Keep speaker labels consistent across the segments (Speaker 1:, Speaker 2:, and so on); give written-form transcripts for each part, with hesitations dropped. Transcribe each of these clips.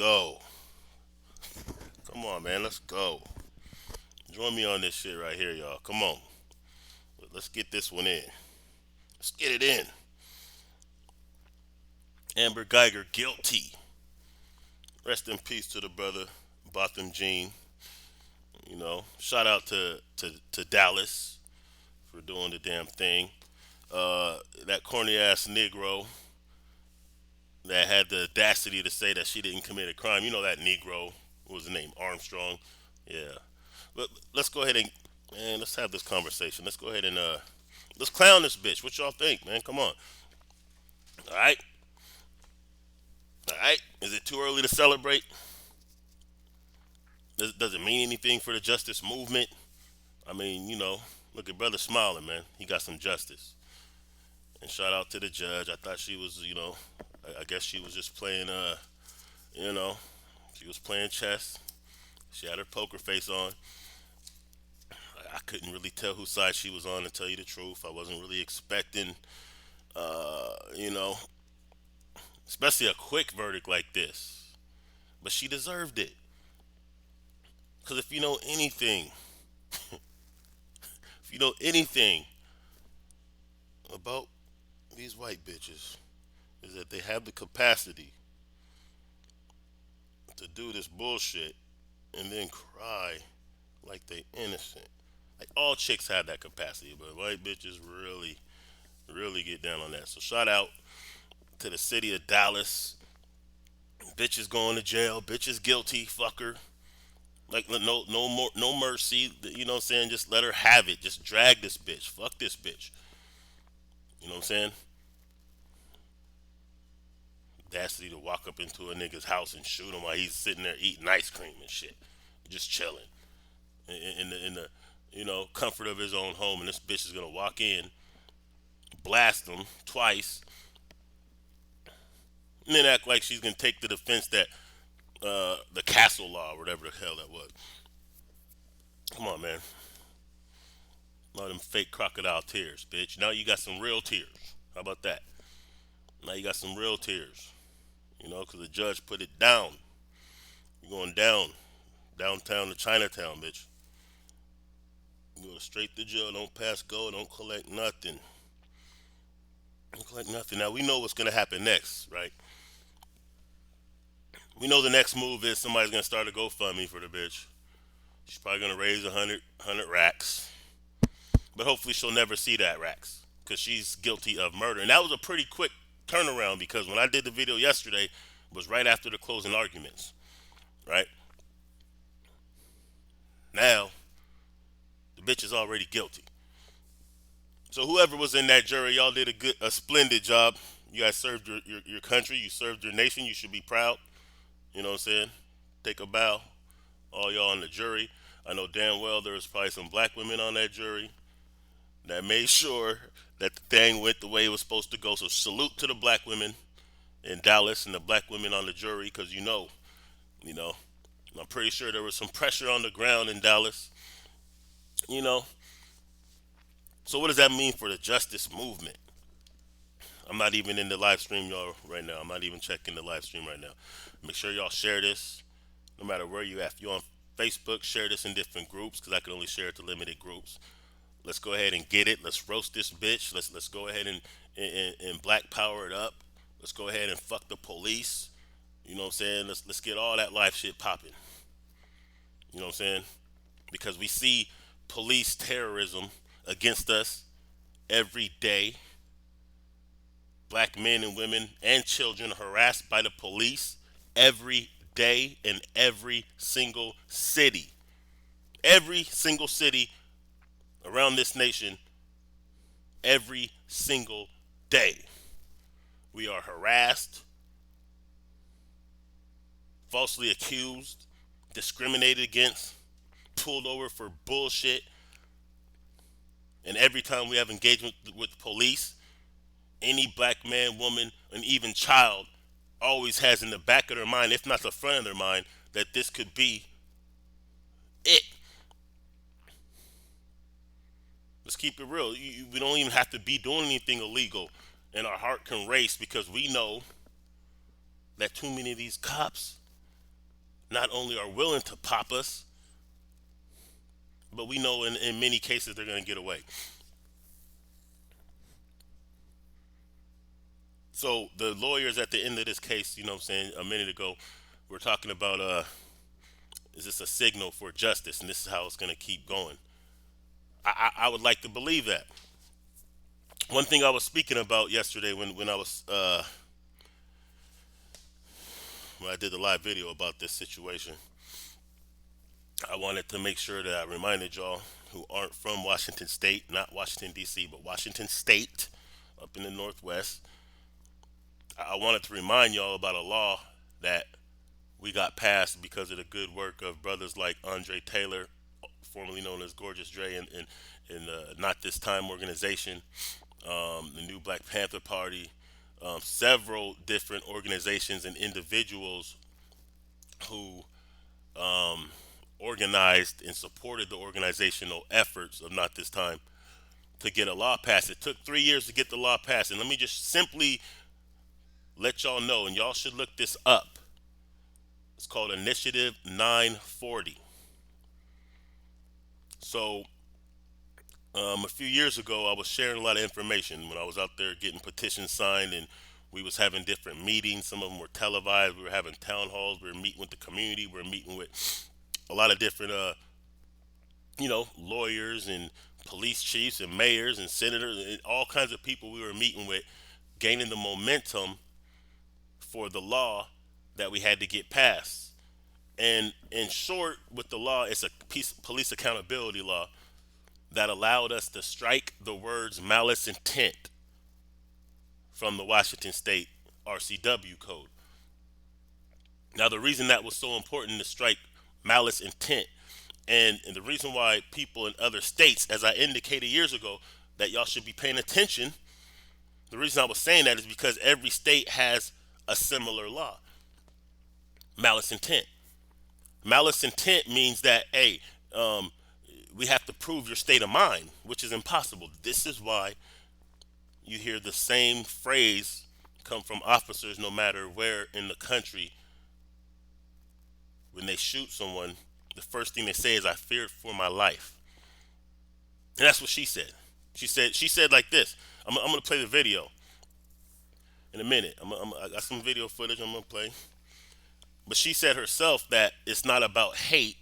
Speaker 1: go. Come on, man. Let's go. Join me on this shit right here, y'all. Come on. Let's get this one in. Let's get it in. Amber Guyger guilty. Rest in peace to the brother Botham Jean. Shout out to Dallas for doing the damn thing. That corny ass Negro that had the audacity to say that she didn't commit a crime. You know that Negro. What was his name? Armstrong. Yeah. But let's go ahead and let's have this conversation. Let's go ahead and let's clown this bitch. What y'all think, man? Come on. All right. All right. Is it too early to celebrate? Does it mean anything for the justice movement? I mean, look at brother smiling, man. He got some justice. And shout out to the judge. I thought she was, I guess she was just playing, you know, she was playing chess. She had her poker face on. I couldn't really tell whose side she was on, to tell you the truth. I wasn't really expecting, uh, you know, especially a quick verdict like this. But she deserved it. Because if you know anything about these white bitches, is that they have the capacity to do this bullshit and then cry like they innocent. Like all chicks have that capacity, but white bitches really, really get down on that. So shout out to the city of Dallas. Bitches going to jail. Bitches guilty. Fucker. Like no more no mercy. You know what I'm saying? Just let her have it. Just drag this bitch. Fuck this bitch. You know what I'm saying? Audacity to walk up into a nigga's house and shoot him while he's sitting there eating ice cream and shit, just chilling in the comfort of his own home, and this bitch is gonna walk in, blast him twice, and then act like she's gonna take the defense that the castle law or whatever the hell that was. Come on, man. All them fake crocodile tears, bitch. Now you got some real tears. How about that? Now you got some real tears. Because the judge put it down. You're going down, downtown to Chinatown, bitch. You go straight to jail. Don't pass go. Don't collect nothing. Don't collect nothing. Now we know what's gonna happen next, right? We know the next move is somebody's gonna start a GoFundMe for the bitch. She's probably gonna raise a hundred racks, but hopefully she'll never see that racks because she's guilty of murder. And that was a pretty quick turnaround because when I did the video yesterday, it was right after the closing arguments, right? Now the bitch is already guilty. So whoever was in that jury, y'all did a splendid job. You guys served your country, you served your nation. You should be proud. You know what I'm saying? Take a bow, all y'all on the jury. I know damn well there was probably some black women on that jury that made sure that the thing went the way it was supposed to go. So salute to the black women in Dallas and the black women on the jury, because you know, I'm pretty sure there was some pressure on the ground in Dallas. You know, so what does that mean for the justice movement? I'm not even in the live stream, y'all, right now. I'm not even checking the live stream right now. Make sure y'all share this, no matter where you at. If you're on Facebook, share this in different groups, because I can only share it to limited groups. Let's go ahead and get it. Let's roast this bitch. Let's go ahead and black power it up. Let's go ahead and fuck the police. You know what I'm saying? Let's get all that life shit popping. You know what I'm saying? Because we see police terrorism against us every day. Black men and women and children harassed by the police every day in every single city. Every single city around this nation, every single day. We are harassed, falsely accused, discriminated against, pulled over for bullshit. And every time we have engagement with police, any black man, woman, and even child always has in the back of their mind, if not the front of their mind, that this could be it. Let's keep it real. We don't even have to be doing anything illegal, and our heart can race because we know that too many of these cops not only are willing to pop us, but we know in many cases they're going to get away. So the lawyers at the end of this case, you know what I'm saying, a minute ago, we're talking about is this a signal for justice, and this is how it's going to keep going. I would like to believe that. One thing I was speaking about yesterday when I was when I did the live video about this situation, I wanted to make sure that I reminded y'all who aren't from Washington State, not Washington D.C., but Washington State, up in the Northwest. I wanted to remind y'all about a law that we got passed because of the good work of brothers like Andre Taylor, formerly known as Gorgeous Dre, and Not This Time organization, the New Black Panther Party, several different organizations and individuals who organized and supported the organizational efforts of Not This Time to get a law passed. It took 3 years to get the law passed. And let me just simply let y'all know, and y'all should look this up. It's called Initiative 940. So, a few years ago, I was sharing a lot of information when I was out there getting petitions signed, and we was having different meetings. Some of them were televised. We were having town halls. We were meeting with the community. We were meeting with a lot of different, lawyers and police chiefs and mayors and senators and all kinds of people we were meeting with, gaining the momentum for the law that we had to get passed. And in short, with the law, it's a police accountability law that allowed us to strike the words malice intent from the Washington State RCW code. Now, the reason that was so important to strike malice intent, and the reason why people in other states, as I indicated years ago, that y'all should be paying attention, the reason I was saying that is because every state has a similar law. Malice intent. Malice intent means that, hey, we have to prove your state of mind, which is impossible. This is why you hear the same phrase come from officers no matter where in the country. When they shoot someone, the first thing they say is, I feared for my life. And that's what she said. She said like this. I'm going to play the video in a minute. I got some video footage I'm going to play. But she said herself that it's not about hate,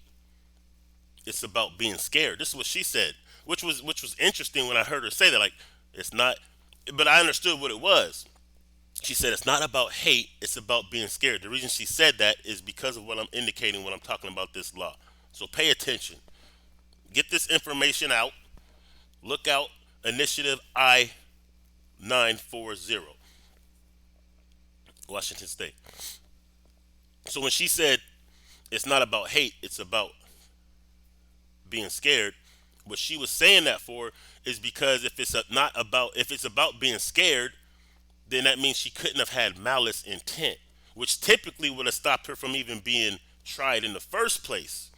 Speaker 1: it's about being scared. This is what she said, which was interesting when I heard her say that. Like, it's not, but I understood what it was. She said it's not about hate, it's about being scared. The reason she said that is because of what I'm indicating when I'm talking about this law. So pay attention. Get this information out. Look out Initiative I 940, Washington State. So when she said it's not about hate, it's about being scared, what she was saying that for is because if it's about being scared, then that means she couldn't have had malice intent, which typically would have stopped her from even being tried in the first place.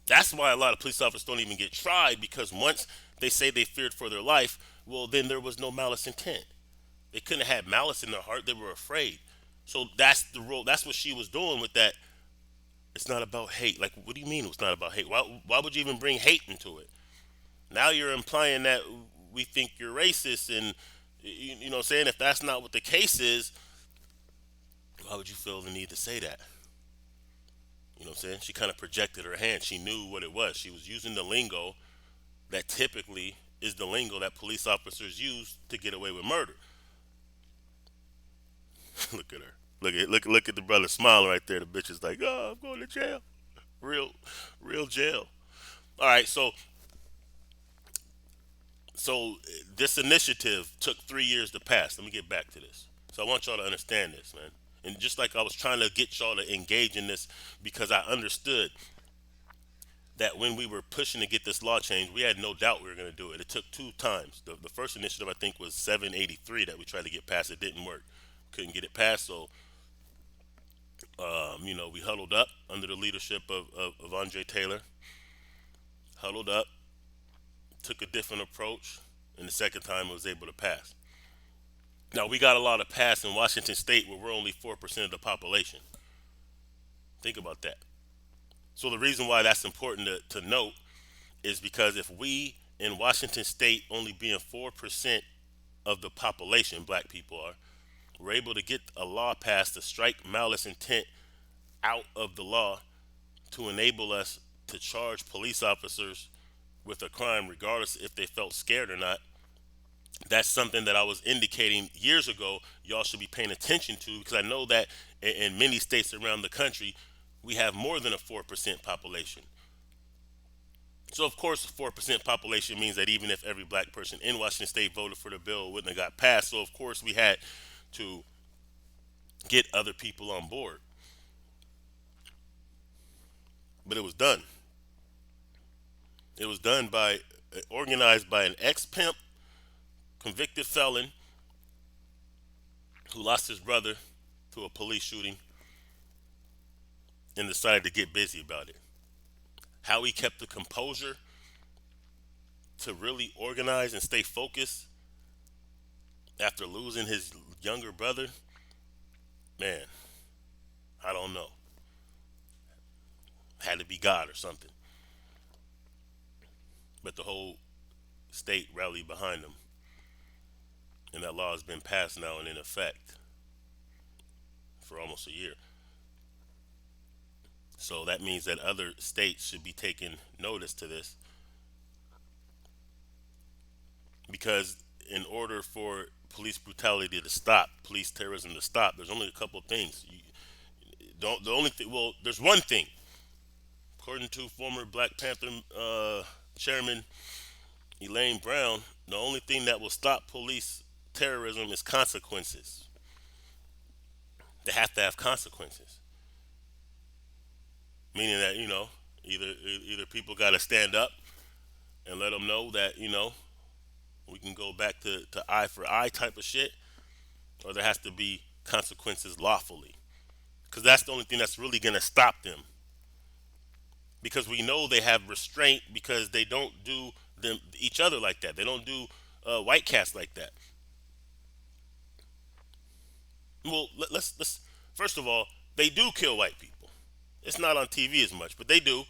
Speaker 1: That's why a lot of police officers don't even get tried, because once they say they feared for their life, well, then there was no malice intent. They couldn't have had malice in their heart. They were afraid. So that's the rule. That's what she was doing with that. It's not about hate. Like, what do you mean it's not about hate? Why would you even bring hate into it? Now you're implying that we think you're racist, and you know what I'm saying? If that's not what the case is, why would you feel the need to say that? You know what I'm saying? She kind of projected her hand. She knew what it was. She was using the lingo that typically is the lingo that police officers use to get away with murder. Look at her. Look at the brother smiling right there. The bitch is like, oh, I'm going to jail. Real, real jail. All right, so this initiative took 3 years to pass. Let me get back to this. So I want y'all to understand this, man. And just like I was trying to get y'all to engage in this, because I understood that when we were pushing to get this law change, we had no doubt we were going to do it. It took two times. The first initiative, I think, was 783 that we tried to get passed. It didn't work. Couldn't get it passed. So, we huddled up under the leadership of Andre Taylor. Huddled up, took a different approach, and the second time it was able to pass. Now, we got a lot of pass in Washington State where we're only 4% of the population. Think about that. So the reason why that's important to note is because if we in Washington State only being 4% of the population, black people are, we're able to get a law passed to strike malice intent out of the law to enable us to charge police officers with a crime regardless if they felt scared or not. That's something that I was indicating years ago y'all should be paying attention to, because I know that in many states around the country we have more than a 4% population. So of course, 4% population means that even if every black person in Washington State voted for the bill, it wouldn't have got passed. So of course, we had to get other people on board, but it was done. It was done by organized by an ex pimp, convicted felon who lost his brother to a police shooting and decided to get busy about it. How he kept the composure to really organize and stay focused after losing his younger brother, man, I don't know. Had to be God or something. But the whole state rallied behind him, and that law has been passed now and in effect for almost a year. So that means that other states should be taking notice to this, because in order for police brutality to stop, police terrorism to stop, there's only a couple of things. You don't. The only thing. Well, there's one thing. According to former Black Panther chairman Elaine Brown, the only thing that will stop police terrorism is consequences. They have to have consequences, meaning that either people got to stand up and let them know that we can go back to eye for eye type of shit, or there has to be consequences lawfully, because that's the only thing that's really gonna stop them. Because we know they have restraint because they don't do them each other like that. They don't do white cats like that. Well, let's first of all, they do kill white people. It's not on TV as much, but they do.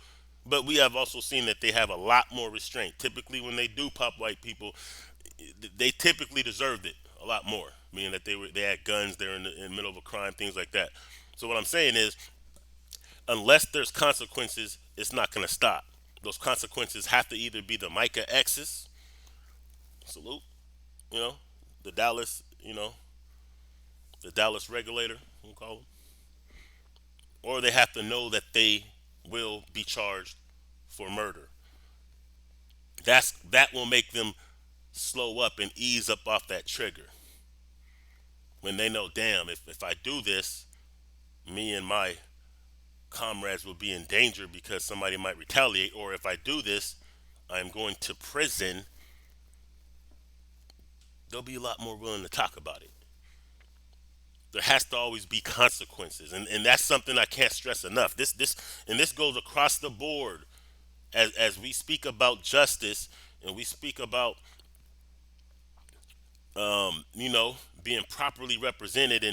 Speaker 1: But we have also seen that they have a lot more restraint. Typically, when they do pop white people, they typically deserved it a lot more, meaning that they had guns, they're in the middle of a crime, things like that. So what I'm saying is, unless there's consequences, it's not going to stop. Those consequences have to either be the Micah X's, salute, you know, the Dallas, the Dallas regulator, we'll call them, or they have to know that they will be charged for murder. That will make them slow up and ease up off that trigger when they know, damn, if I do this, me and my comrades will be in danger because somebody might retaliate, or if I do this, I'm going to prison. They'll be a lot more willing to talk about it. There has to always be consequences, and that's something I can't stress enough. This goes across the board as we speak about justice and we speak about being properly represented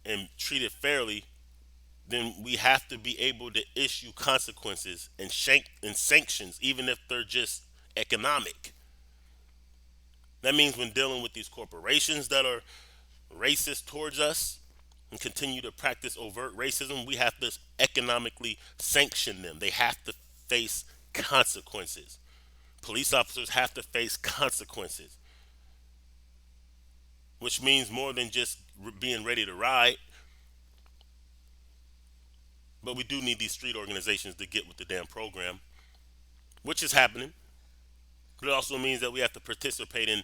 Speaker 1: and treated fairly. Then we have to be able to issue consequences and sanctions, even if they're just economic. That means when dealing with these corporations that are racist towards us and continue to practice overt racism, we have to economically sanction them. They have to face consequences. Police officers have to face consequences, which means more than just being ready to ride. But we do need these street organizations to get with the damn program, which is happening. But it also means that we have to participate in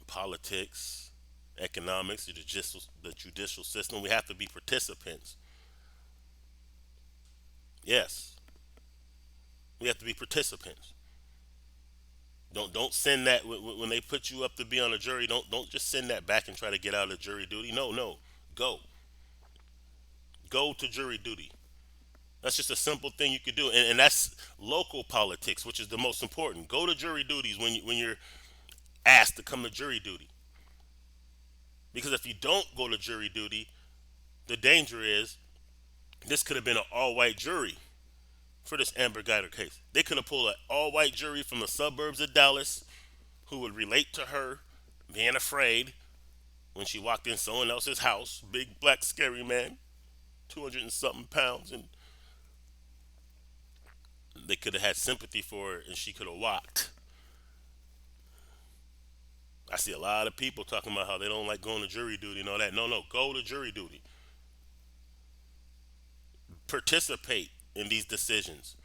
Speaker 1: politics, economics, the judicial system. We have to be participants. Yes, we have to be participants. Don't send that when they put you up to be on a jury. Don't just send that back and try to get out of jury duty. No, no, go go to jury duty. That's just a simple thing you could do, and that's local politics, which is the most important. Go to jury duties when you're asked to come to jury duty, because if you don't go to jury duty, the danger is This could have been an all-white jury for this Amber Guyger case. They could have pulled an all-white jury from the suburbs of Dallas who would relate to her being afraid when she walked in someone else's house, big black scary man, 200 and something pounds, and they could have had sympathy for her and she could have walked. I see a lot of people talking about how they don't like going to jury duty and all that. No, no, go to jury duty. Participate in these decisions.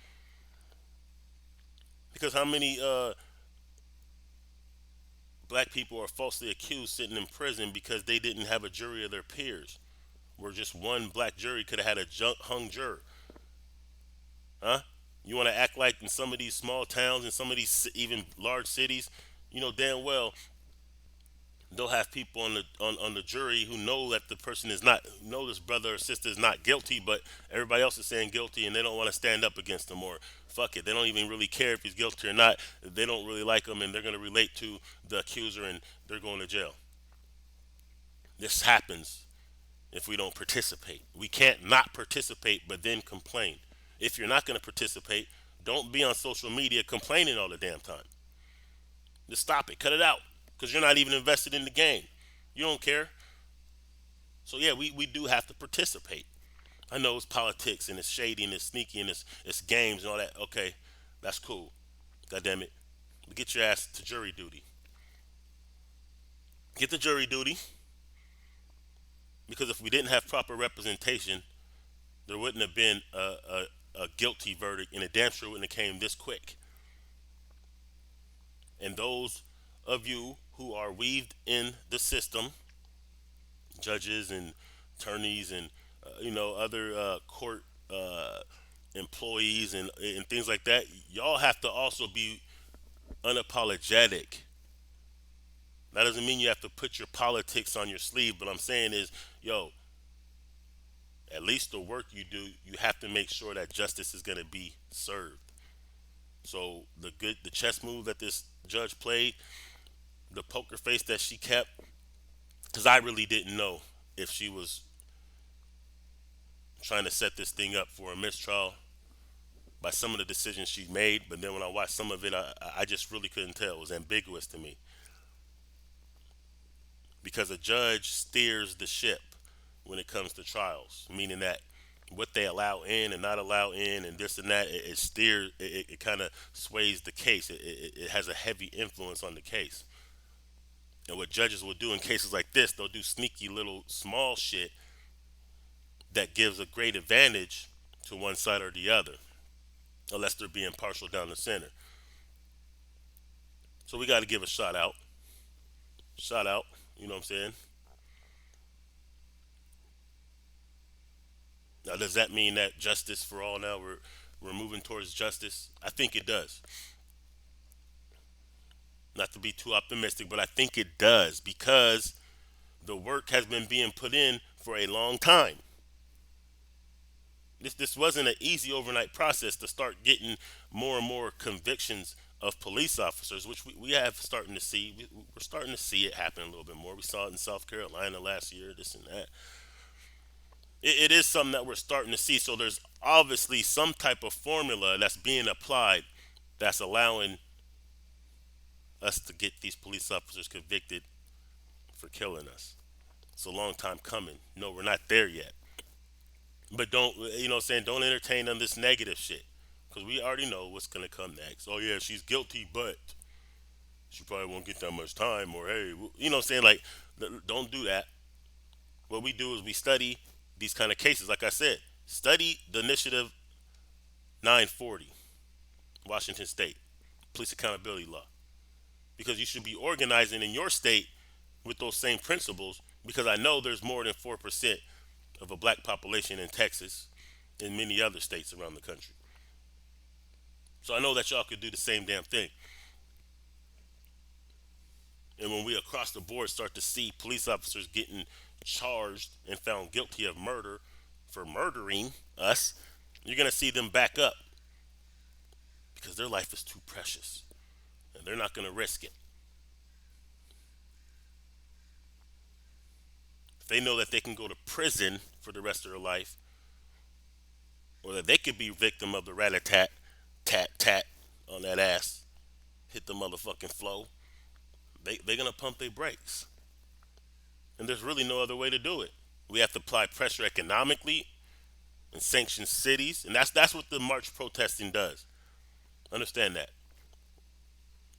Speaker 1: Because how many black people are falsely accused sitting in prison because they didn't have a jury of their peers? Where just one black jury could have had a hung juror. Huh? You want to act like in some of these small towns and some of these even large cities, you know damn well they'll have people on the jury who know that the person is not know this brother or sister is not guilty, but everybody else is saying guilty and they don't want to stand up against him or fuck it. They don't even really care if he's guilty or not. They don't really like him and they're gonna relate to the accuser and they're going to jail. This happens if we don't participate. We can't not participate but then complain. If you're not gonna participate, don't be on social media complaining all the damn time. Just stop it. Cut it out. Because you're not even invested in the game. You don't care. So yeah, we do have to participate. I know it's politics and it's shady and it's sneaky and it's games and all that. Okay, that's cool. God damn it. But get your ass to jury duty. Get to jury duty because if we didn't have proper representation, there wouldn't have been a guilty verdict and it damn sure wouldn't have came this quick. And those of you who are weaved in the system, judges and attorneys and other court employees and things like that, y'all have to also be unapologetic. That doesn't mean you have to put your politics on your sleeve, but I'm saying is, yo, at least the work you do, you have to make sure that justice is going to be served. So the chess move that this judge played, the poker face that she kept, because I really didn't know if she was trying to set this thing up for a mistrial by some of the decisions she made. But then when I watched some of it, I just really couldn't tell. It was ambiguous to me because a judge steers the ship when it comes to trials, meaning that what they allow in and not allow in and this and that, it steers, it kind of sways the case. It has a heavy influence on the case. And what judges will do in cases like this, they'll do sneaky little small shit that gives a great advantage to one side or the other, unless they're being partial down the center. So we got to give a shout out. Shout out, you know what I'm saying? Now, does that mean that justice for all now we're moving towards justice? I think it does. Not to be too optimistic, but I think it does because the work has been being put in for a long time. This wasn't an easy overnight process to start getting more and more convictions of police officers, which we have starting to see. We're starting to see it happen a little bit more. We saw it in South Carolina last year, this and that. It is something that we're starting to see. So there's obviously some type of formula that's being applied that's allowing us to get these police officers convicted for killing us. It's a long time coming. No, we're not there yet. But don't, you know what I'm saying, don't entertain on this negative shit. Because we already know what's going to come next. Oh, yeah, she's guilty, but she probably won't get that much time. Or, hey, you know what I'm saying? Like, don't do that. What we do is we study these kind of cases. Like I said, study the Initiative 940, Washington State, Police Accountability Law. Because you should be organizing in your state with those same principles. Because I know there's more than 4% of a black population in Texas and many other states around the country. So I know that y'all could do the same damn thing. And when we across the board start to see police officers getting charged and found guilty of murder for murdering us, you're going to see them back up because their life is too precious and they're not going to risk it. If they know that they can go to prison for the rest of their life or that they could be victim of the rat a tat, tat tat on that ass, hit the motherfucking flow. They're gonna pump their brakes, and there's really no other way to do it. We have to apply pressure economically and sanction cities, and that's what the march protesting does. Understand that.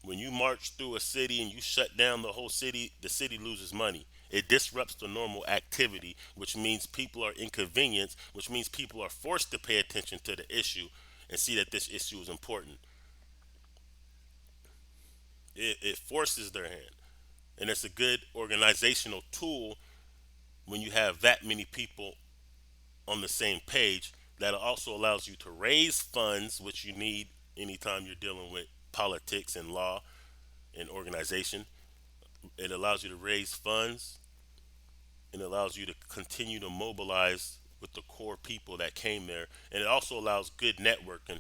Speaker 1: When you march through a city and you shut down the whole city, the city loses money. It disrupts the normal activity, which means people are inconvenienced, which means people are forced to pay attention to the issue and see that this issue is important. It forces their hand. And it's a good organizational tool when you have that many people on the same page. That also allows you to raise funds, which you need anytime you're dealing with politics and law and organization. It allows you to raise funds and it allows you to continue to mobilize with the core people that came there. And it also allows good networking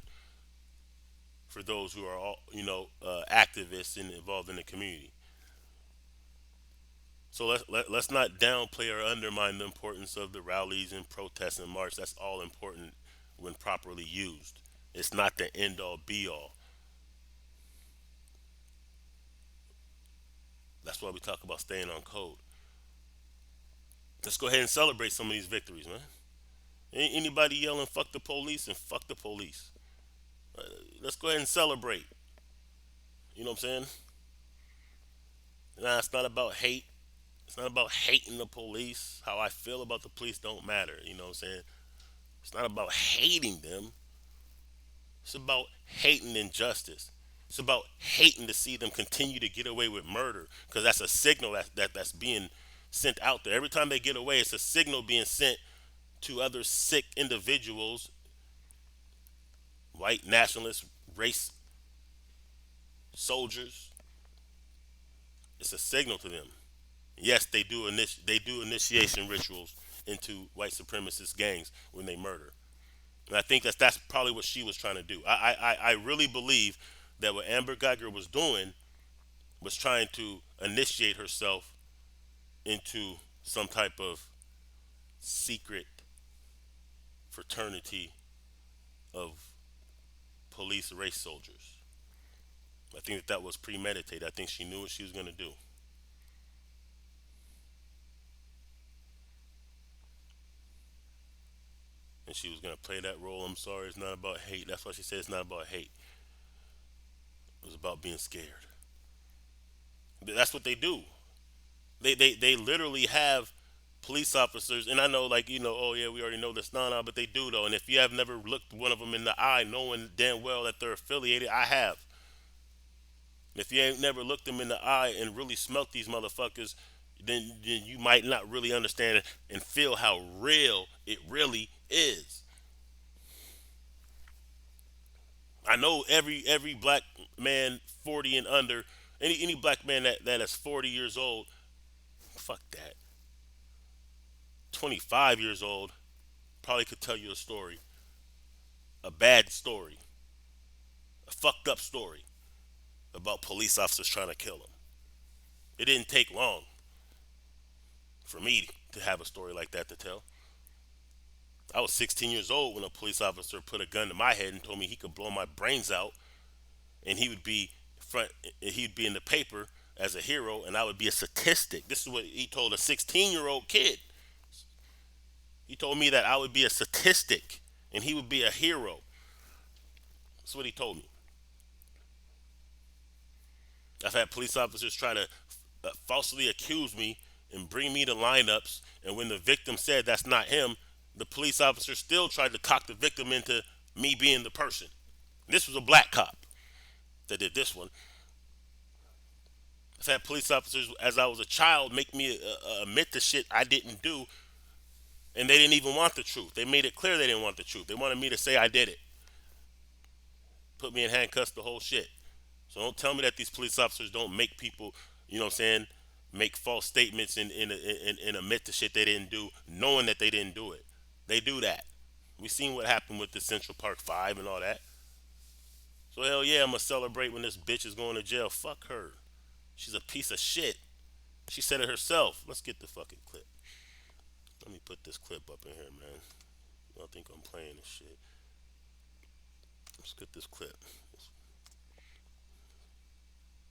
Speaker 1: for those who are all, activists and involved in the community. So let's not downplay or undermine the importance of the rallies and protests and march. That's all important when properly used. It's not the end all be all. That's why we talk about staying on code. Let's go ahead and celebrate some of these victories, man. Anybody yelling "fuck the police" and "fuck the police"? Uh, let's go ahead and celebrate. You know what I'm saying? Nah, it's not about hate. It's not about hating the police. How I feel about the police don't matter. You know what I'm saying? It's not about hating them. It's about hating injustice. It's about hating to see them continue to get away with murder because that's a signal that's being sent out there. Every time they get away, it's a signal being sent to other sick individuals, white nationalists, race soldiers. It's a signal to them. Yes, they do initiation rituals into white supremacist gangs when they murder. And I think that's probably what she was trying to do. I really believe that what Amber Guyger was doing was trying to initiate herself into some type of secret fraternity of police race soldiers. I think that was premeditated. I think she knew what she was going to do. And she was going to play that role. I'm sorry, it's not about hate. That's why she said it's not about hate. It was about being scared. That's what they do. They literally have police officers, and I know, like, oh yeah, we already know this, no, but they do though. And if you have never looked one of them in the eye, knowing damn well that they're affiliated, I have. If you ain't never looked them in the eye and really smelt these motherfuckers, then you might not really understand it and feel how real it really is. I know every black man 40 and under, any black man that is 40 years old, fuck that. 25 years old probably could tell you a story, a bad story, a fucked up story about police officers trying to kill him. It didn't take long for me to have a story like that to tell. I was 16 years old when a police officer put a gun to my head and told me he could blow my brains out, and he'd be in the paper as a hero, and I would be a statistic. This is what he told a 16-year-old kid. He told me that I would be a statistic, and he would be a hero. That's what he told me. I've had police officers try to falsely accuse me and bring me to lineups, and when the victim said that's not him, the police officer still tried to talk the victim into me being the person. This was a black cop that did this one. I've had police officers, as I was a child, make me admit the shit I didn't do, and they didn't even want the truth. They made it clear they didn't want the truth. They wanted me to say I did it. Put me in handcuffs, the whole shit. So don't tell me that these police officers don't make people, you know what I'm saying, make false statements and admit the shit they didn't do, knowing that they didn't do it. They do that. We seen what happened with the Central Park Five and all that. So hell yeah, I'm gonna celebrate when this bitch is going to jail. Fuck her. She's a piece of shit. She said it herself. Let's get the fucking clip. Let me put this clip up in here, man. I don't think I'm playing this shit. Let's get this clip.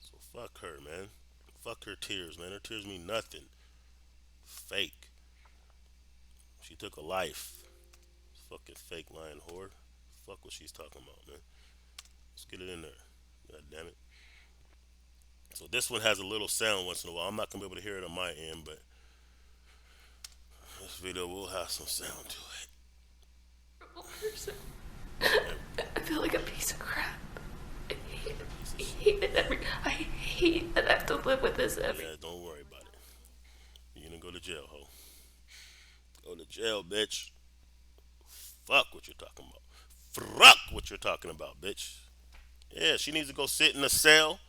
Speaker 1: So fuck her, man. Fuck her tears, man. Her tears mean nothing. Fake. She took a life. Fucking fake lying whore. Fuck what she's talking about, man. Let's get it in there. God damn it. So this one has a little sound once in a while. I'm not gonna be able to hear it on my end, but this video will have some sound to it.
Speaker 2: Person.
Speaker 1: Every
Speaker 2: I feel like a piece of crap. I
Speaker 1: piece of shit.
Speaker 2: hate it I hate that I have to live with this every.
Speaker 1: Yeah, don't worry about it. You're gonna go to jail, ho. Go to jail, bitch. Fuck what you're talking about. Fuck what you're talking about, bitch. Yeah, she needs to go sit in a cell.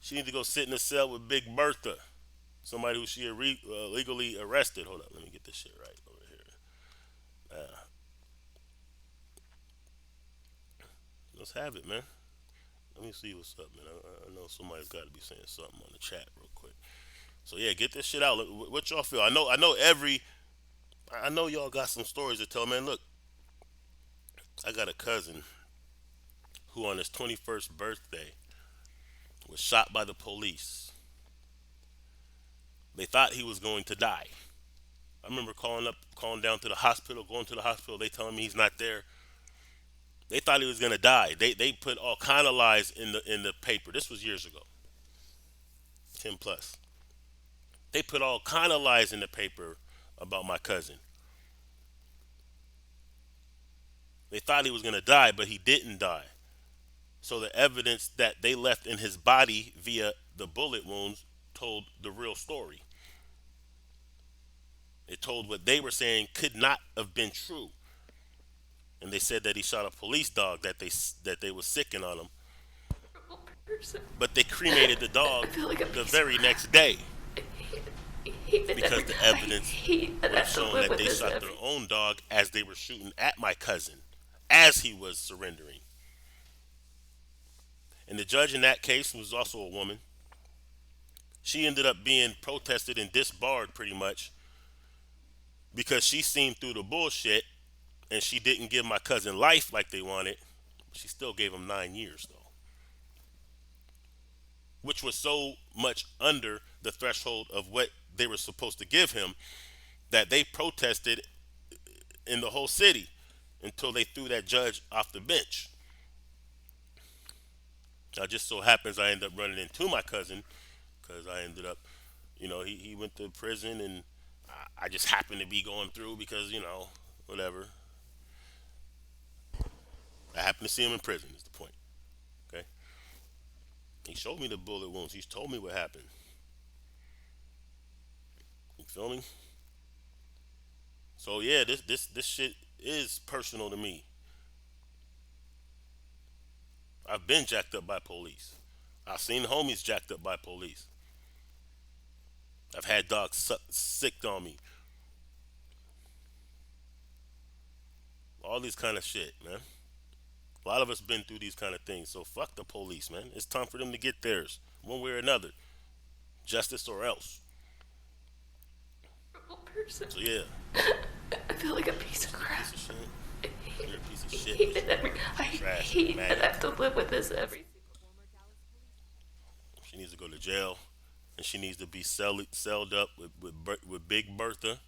Speaker 1: She needs to go sit in a cell with Big Bertha, somebody who she legally arrested. Hold up, let me get this shit right over here. Uh, let's have it, man. Let me see what's up, man. I know somebody's got to be saying something on the chat real quick. So yeah, get this shit out. Look, what y'all feel? I know y'all got some stories to tell, man. Look, I got a cousin who on his 21st birthday was shot by the police. They thought he was going to die. I remember calling down to the hospital, going to the hospital. They telling me he's not there. They thought he was gonna die. They put all kind of lies in the paper. This was years ago, 10 plus. They put all kind of lies in the paper about my cousin. They thought he was gonna die, but he didn't die. So the evidence that they left in his body via the bullet wounds told the real story. It told what they were saying could not have been true. And they said that he shot a police dog that they was sicking on him.
Speaker 2: Person.
Speaker 1: But they cremated the
Speaker 2: I
Speaker 1: dog
Speaker 2: feel like a
Speaker 1: the
Speaker 2: piece of
Speaker 1: very
Speaker 2: crap.
Speaker 1: next day
Speaker 2: I hate it
Speaker 1: because the
Speaker 2: I
Speaker 1: evidence
Speaker 2: hate that
Speaker 1: would
Speaker 2: I
Speaker 1: have
Speaker 2: have to
Speaker 1: shown
Speaker 2: live
Speaker 1: that
Speaker 2: with
Speaker 1: they
Speaker 2: this
Speaker 1: shot
Speaker 2: every.
Speaker 1: their own dog as they were shooting at my cousin as he was surrendering. And the judge in that case was also a woman. She ended up being protested and disbarred pretty much because she seen through the bullshit and she didn't give my cousin life like they wanted. She still gave him 9 years though, which was so much under the threshold of what they were supposed to give him that they protested in the whole city until they threw that judge off the bench. Now, just so happens I ended up running into my cousin because I ended up, he went to prison and I just happened to be going through because, whatever. I happened to see him in prison, is the point. Okay? He showed me the bullet wounds. He's told me what happened. You feel me? So yeah, this shit is personal to me. I've been jacked up by police. I've seen homies jacked up by police. I've had dogs sicked on me. All these kind of shit, man. A lot of us been through these kind of things. So fuck the police, man. It's time for them to get theirs, one way or another, justice or else.
Speaker 2: Person.
Speaker 1: So yeah,
Speaker 2: I feel like a piece of
Speaker 1: you're a piece
Speaker 2: crap.
Speaker 1: of shit.
Speaker 2: I hate
Speaker 1: You're a piece of
Speaker 2: I
Speaker 1: shit.
Speaker 2: hate it I
Speaker 1: Trash,
Speaker 2: hate that I
Speaker 1: maggot.
Speaker 2: have to live with this every.
Speaker 1: She needs to go to jail, and she needs to be celled up with Big Bertha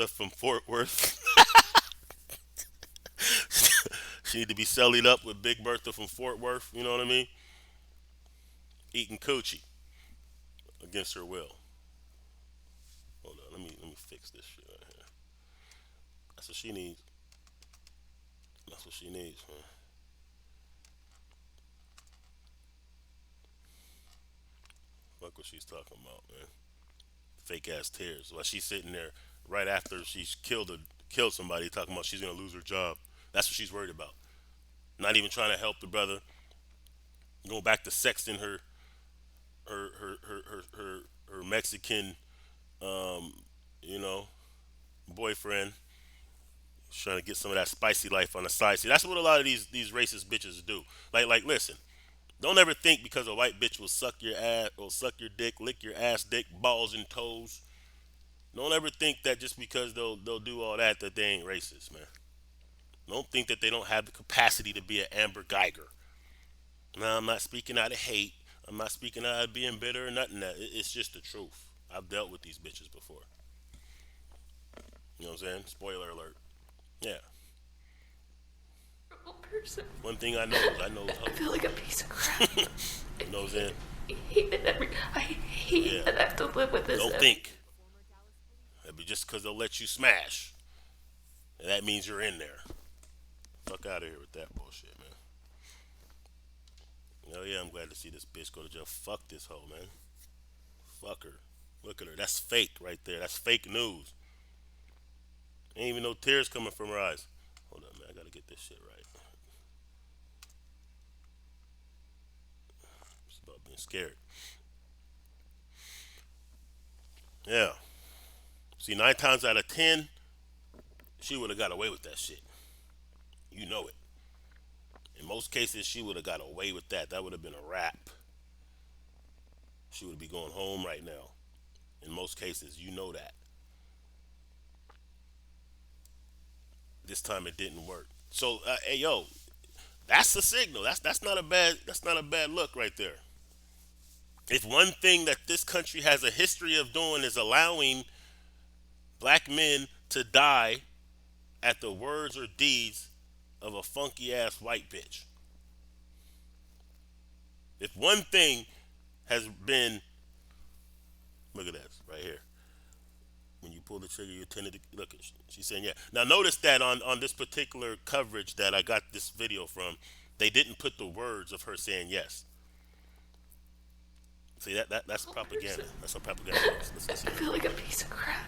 Speaker 1: from Fort Worth. She need to be celled up with Big Bertha from Fort Worth. You know what I mean? Eating coochie against her will. Hold on, let me fix this shit right here. That's what she needs. That's what she needs, man. Fuck what she's talking about, man. Fake ass tears. While she's sitting there right after she's killed somebody, talking about she's gonna lose her job. That's what she's worried about. Not even trying to help the brother. Going back to sexting her Mexican, um, you know, boyfriend. Trying to get some of that spicy life on the side. See, that's what a lot of these racist bitches do. Listen. Don't ever think because a white bitch will suck your ass or suck your dick, lick your ass, dick, balls, and toes. Don't ever think that just because they'll do all that they ain't racist, man. Don't think that they don't have the capacity to be an Amber Guyger. Now, I'm not speaking out of hate. I'm not speaking out of being bitter or nothing. It's just the truth. I've dealt with these bitches before. You know what I'm saying? Spoiler alert. Yeah.
Speaker 2: Horrible person.
Speaker 1: One thing I know
Speaker 2: I feel like a piece of crap.
Speaker 1: You know what I'm saying?
Speaker 2: I hate
Speaker 1: Yeah.
Speaker 2: that I have to live with this
Speaker 1: Don't think. That'd be just because they'll let you smash. And that means you're in there. Fuck out of here with that bullshit, man. Oh yeah, I'm glad to see this bitch go to jail. Fuck this hoe, man. Fuck her. Look at her. That's fake right there. That's fake news. Ain't even no tears coming from her eyes. Hold up, man. I gotta get this shit right. It's about being scared. Yeah. See, 9 times out of 10, she would have got away with that shit. You know it. In most cases, she would have got away with that. That would have been a wrap. She would be going home right now. In most cases, you know that. This time it didn't work. So, hey, yo, that's the signal. That's not a bad look right there. If one thing that this country has a history of doing is allowing black men to die at the words or deeds of a funky ass white bitch. If one thing has been, look at this right here. When you pull the trigger, you tended to look at. She's saying, "Yeah." Now notice that on this particular coverage that I got this video from, they didn't put the words of her saying yes. See that's
Speaker 2: Horrible person.
Speaker 1: propaganda. That's how propaganda works. Let's
Speaker 2: I
Speaker 1: listen to
Speaker 2: feel
Speaker 1: it.
Speaker 2: like a piece of crap.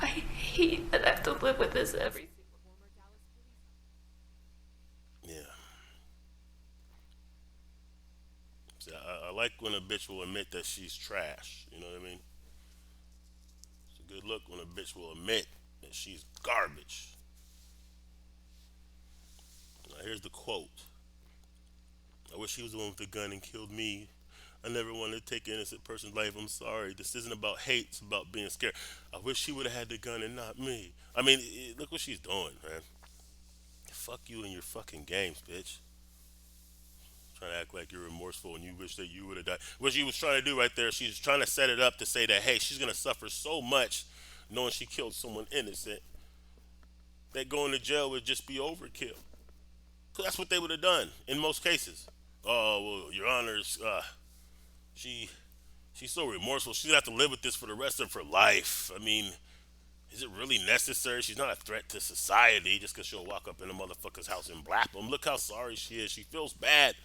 Speaker 2: I hate that I have to live with this every.
Speaker 1: Yeah. See, I like when a bitch will admit that she's trash. You know what I mean? It's a good look when a bitch will admit that she's garbage. Now here's the quote. I wish he was the one with the gun and killed me. I never wanted to take an innocent person's life. I'm sorry. This isn't about hate. It's about being scared. I wish he would have had the gun and not me. I mean, look what she's doing, man. Fuck you and your fucking games, bitch. Trying to act like you're remorseful and you wish that you would have died. What she was trying to do right there, she's trying to set it up to say that, hey, she's going to suffer so much knowing she killed someone innocent that going to jail would just be overkill. Because that's what they would have done in most cases. Oh, well, your honors, she she's so remorseful. She's gonna have to live with this for the rest of her life. I mean, is it really necessary? She's not a threat to society just because she'll walk up in a motherfucker's house and blap him. Look how sorry she is. She feels bad.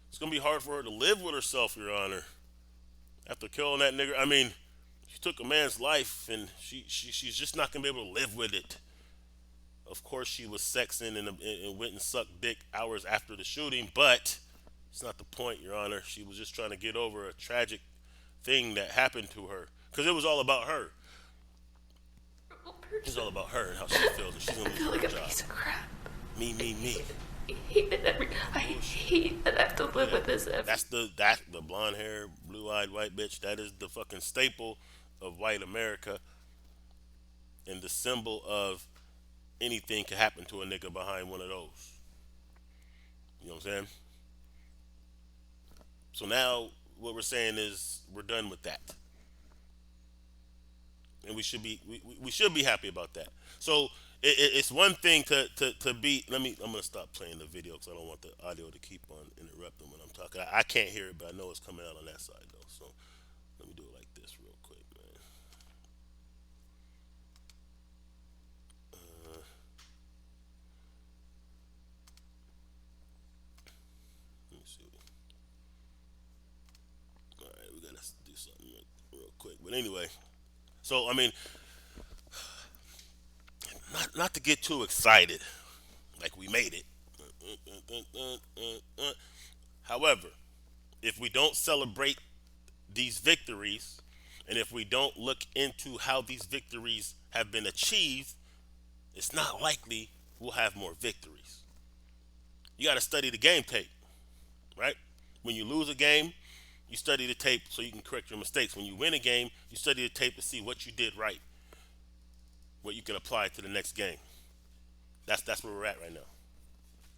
Speaker 1: It's gonna be hard for her to live with herself, Your Honor. After killing that nigga, I mean, she took a man's life and she's just not gonna be able to live with it. Of course, she was sexing and went and sucked dick hours after the shooting, but it's not the point, Your Honor. She was just trying to get over a tragic thing that happened to her because it was all about her.
Speaker 2: Horrible
Speaker 1: It's
Speaker 2: person.
Speaker 1: all about her and how she feels, and she's
Speaker 2: I
Speaker 1: gonna lose
Speaker 2: feel like
Speaker 1: her
Speaker 2: a
Speaker 1: job.
Speaker 2: piece of crap.
Speaker 1: Me.
Speaker 2: I hate that I have to live
Speaker 1: Yeah,
Speaker 2: with this every.
Speaker 1: that's the blonde hair, blue eyed white bitch. That is the fucking staple of white America and the symbol of anything can happen to a nigga behind one of those. You know what I'm saying? So now what we're saying is we're done with that, and we should be happy about that. So it's one thing to be. I'm gonna stop playing the video because I don't want the audio to keep on interrupting when I'm talking. I can't hear it, but I know it's coming out on that side though. So let me do it like this real quick, man. Uh, Let me see. All right, we gotta do something real quick. But anyway, so I mean, not to get too excited, like we made it. However, if we don't celebrate these victories, and if we don't look into how these victories have been achieved, it's not likely we'll have more victories. You got to study the game tape, right? When you lose a game, you study the tape so you can correct your mistakes. When you win a game, you study the tape to see what you did right, what you can apply to the next game. That's where we're at right now.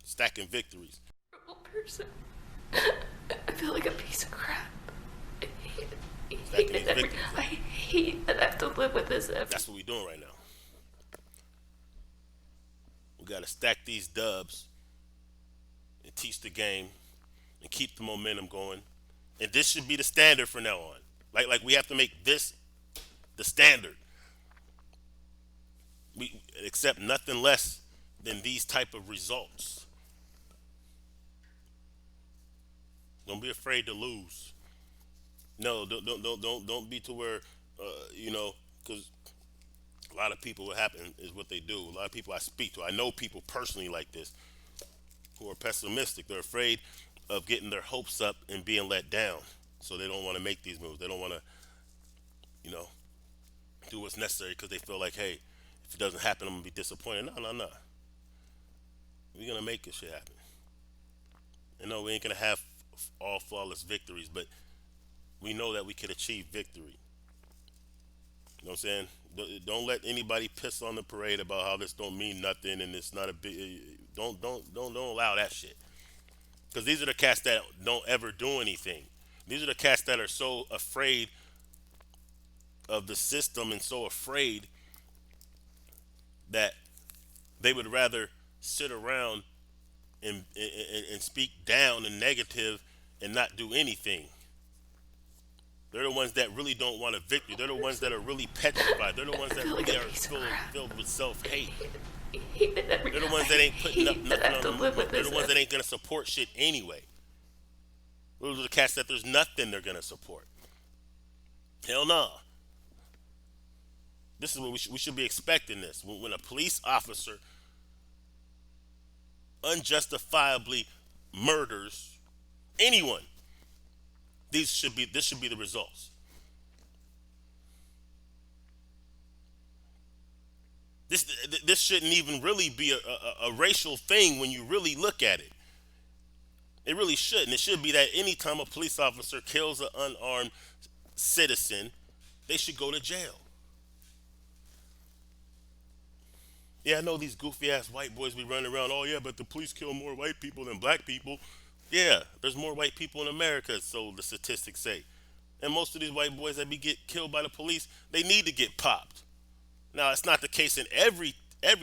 Speaker 1: Stacking victories.
Speaker 2: Horrible person. I feel like a piece of crap. I hate
Speaker 1: Stacking
Speaker 2: that
Speaker 1: these victories
Speaker 2: I
Speaker 1: up.
Speaker 2: hate that I have to live with this every.
Speaker 1: That's what we're doing right now. We got to stack these dubs and teach the game and keep the momentum going. And this should be the standard from now on. Like we have to make this the standard. We accept nothing less than these type of results. Don't be afraid to lose. No, don't be to where because a lot of people what happen is what they do. A lot of people I speak to, I know people personally like this who are pessimistic. They're afraid of getting their hopes up and being let down, so they don't want to make these moves. They don't want to, you know, do what's necessary because they feel like, hey, if it doesn't happen, I'm gonna be disappointed. No, no, no. We're gonna make this shit happen. And no, we ain't gonna have all flawless victories, but we know that we could achieve victory. You know what I'm saying? Don't let anybody piss on the parade about how this don't mean nothing and it's not a big. Don't allow that shit. Because these are the cats that don't ever do anything. These are the cats that are so afraid of the system and so afraid that they would rather sit around and speak down and negative and not do anything. They're the ones that really don't want a victory. They're the ones that are really petrified. They're the ones
Speaker 2: I
Speaker 1: that
Speaker 2: feel like
Speaker 1: really
Speaker 2: a
Speaker 1: are
Speaker 2: piece of crap.
Speaker 1: filled with self hate.
Speaker 2: I hate that
Speaker 1: They're the ones that ain't
Speaker 2: I
Speaker 1: putting up
Speaker 2: hate that I
Speaker 1: nothing
Speaker 2: have
Speaker 1: on
Speaker 2: to
Speaker 1: the
Speaker 2: live with
Speaker 1: movement. They're
Speaker 2: this
Speaker 1: the ones that
Speaker 2: every.
Speaker 1: ain't gonna support shit anyway. Those are the cats that there's nothing they're gonna support. Hell no. This is what we should be expecting this. When a police officer unjustifiably murders anyone, this should be the results. This this shouldn't even really be a racial thing when you really look at it. It really shouldn't. It should be that anytime a police officer kills an unarmed citizen, they should go to jail. Yeah, I know these goofy ass white boys be running around. Oh yeah, but the police kill more white people than black people. Yeah, there's more white people in America, so the statistics say. And most of these white boys that be get killed by the police, they need to get popped. Now, it's not the case in every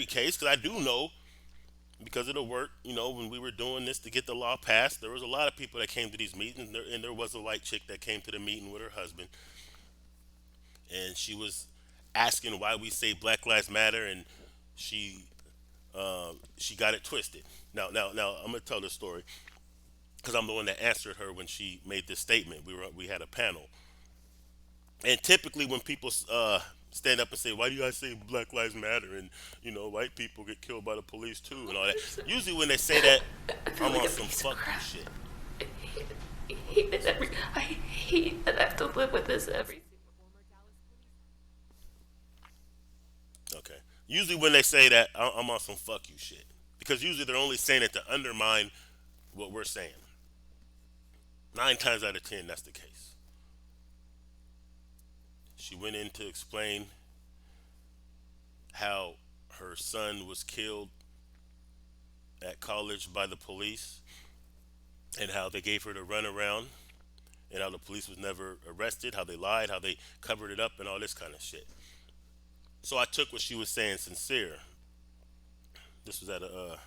Speaker 1: case, because I do know because of the work. When we were doing this to get the law passed, there was a lot of people that came to these meetings, and there was a white chick that came to the meeting with her husband, and she was asking why we say Black Lives Matter, and she got it twisted. Now, I'm gonna tell this story because I'm the one that answered her when she made this statement. We had a panel, and typically when people stand up and say, "Why do you guys say Black Lives Matter?" and white people get killed by the police too, and all that. Usually when they say that,
Speaker 2: I feel
Speaker 1: I'm
Speaker 2: like
Speaker 1: on
Speaker 2: a
Speaker 1: some
Speaker 2: piece of
Speaker 1: fuck you
Speaker 2: crap.
Speaker 1: shit.
Speaker 2: I hate that I have to live with this every.
Speaker 1: Okay. Usually when they say that, I'm on some fuck you shit because usually they're only saying it to undermine what we're saying. 9 times out of 10, that's the case. She went in to explain how her son was killed at college by the police and how they gave her the runaround and how the police was never arrested, how they lied, how they covered it up, and all this kind of shit. So I took what she was saying sincere. This was at a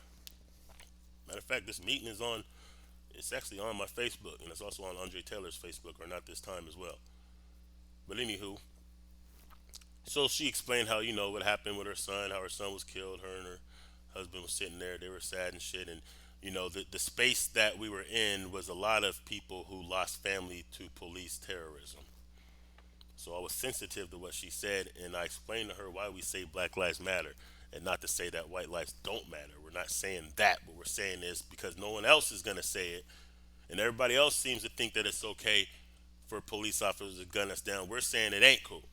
Speaker 1: matter of fact. This meeting is on. It's actually on my Facebook, and it's also on Andre Taylor's Facebook, or not this time as well. But anywho, so she explained how what happened with her son, how her son was killed. Her and her husband was sitting there. They were sad and shit, and the space that we were in was a lot of people who lost family to police terrorism. So I was sensitive to what she said, and I explained to her why we say Black Lives Matter, and not to say that white lives don't matter. We're not saying that. What we're saying is because no one else is gonna say it, and everybody else seems to think that it's okay for police officers to gun us down. We're saying it ain't cool.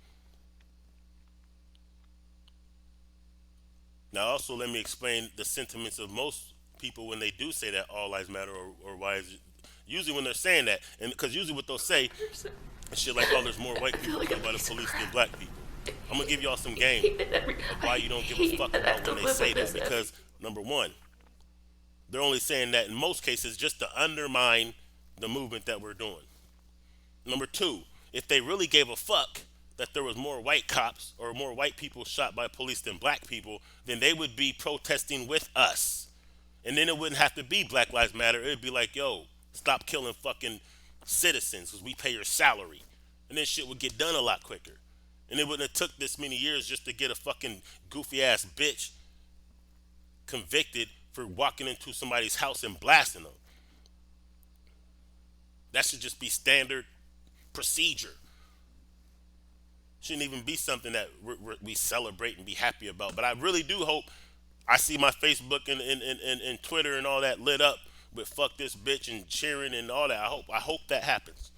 Speaker 1: Now, also, let me explain the sentiments of most people when they do say that all lives matter, or why is it. Usually, when they're saying that, and because usually what they'll say is shit like, "Oh, there's more white
Speaker 2: I feel
Speaker 1: people
Speaker 2: like a
Speaker 1: killed by the
Speaker 2: piece of
Speaker 1: police than
Speaker 2: crap.
Speaker 1: black people." I'm gonna give y'all some
Speaker 2: I
Speaker 1: game
Speaker 2: hate that
Speaker 1: of
Speaker 2: I
Speaker 1: why you don't give a
Speaker 2: hate
Speaker 1: fuck
Speaker 2: that I have
Speaker 1: about
Speaker 2: to
Speaker 1: when they
Speaker 2: live
Speaker 1: say
Speaker 2: with
Speaker 1: that
Speaker 2: this every.
Speaker 1: because Number one, they're only saying that in most cases just to undermine the movement that we're doing. Number two, if they really gave a fuck that there was more white cops or more white people shot by police than black people, then they would be protesting with us. And then it wouldn't have to be Black Lives Matter. It'd be like, yo, stop killing fucking citizens because we pay your salary. And then shit would get done a lot quicker. And it wouldn't have took this many years just to get a fucking goofy ass bitch convicted for walking into somebody's house and blasting them. That should just be standard procedure. Shouldn't even be something that we celebrate and be happy about. But I really do hope I see my Facebook and Twitter and all that lit up with fuck this bitch and cheering and all that. I hope that happens.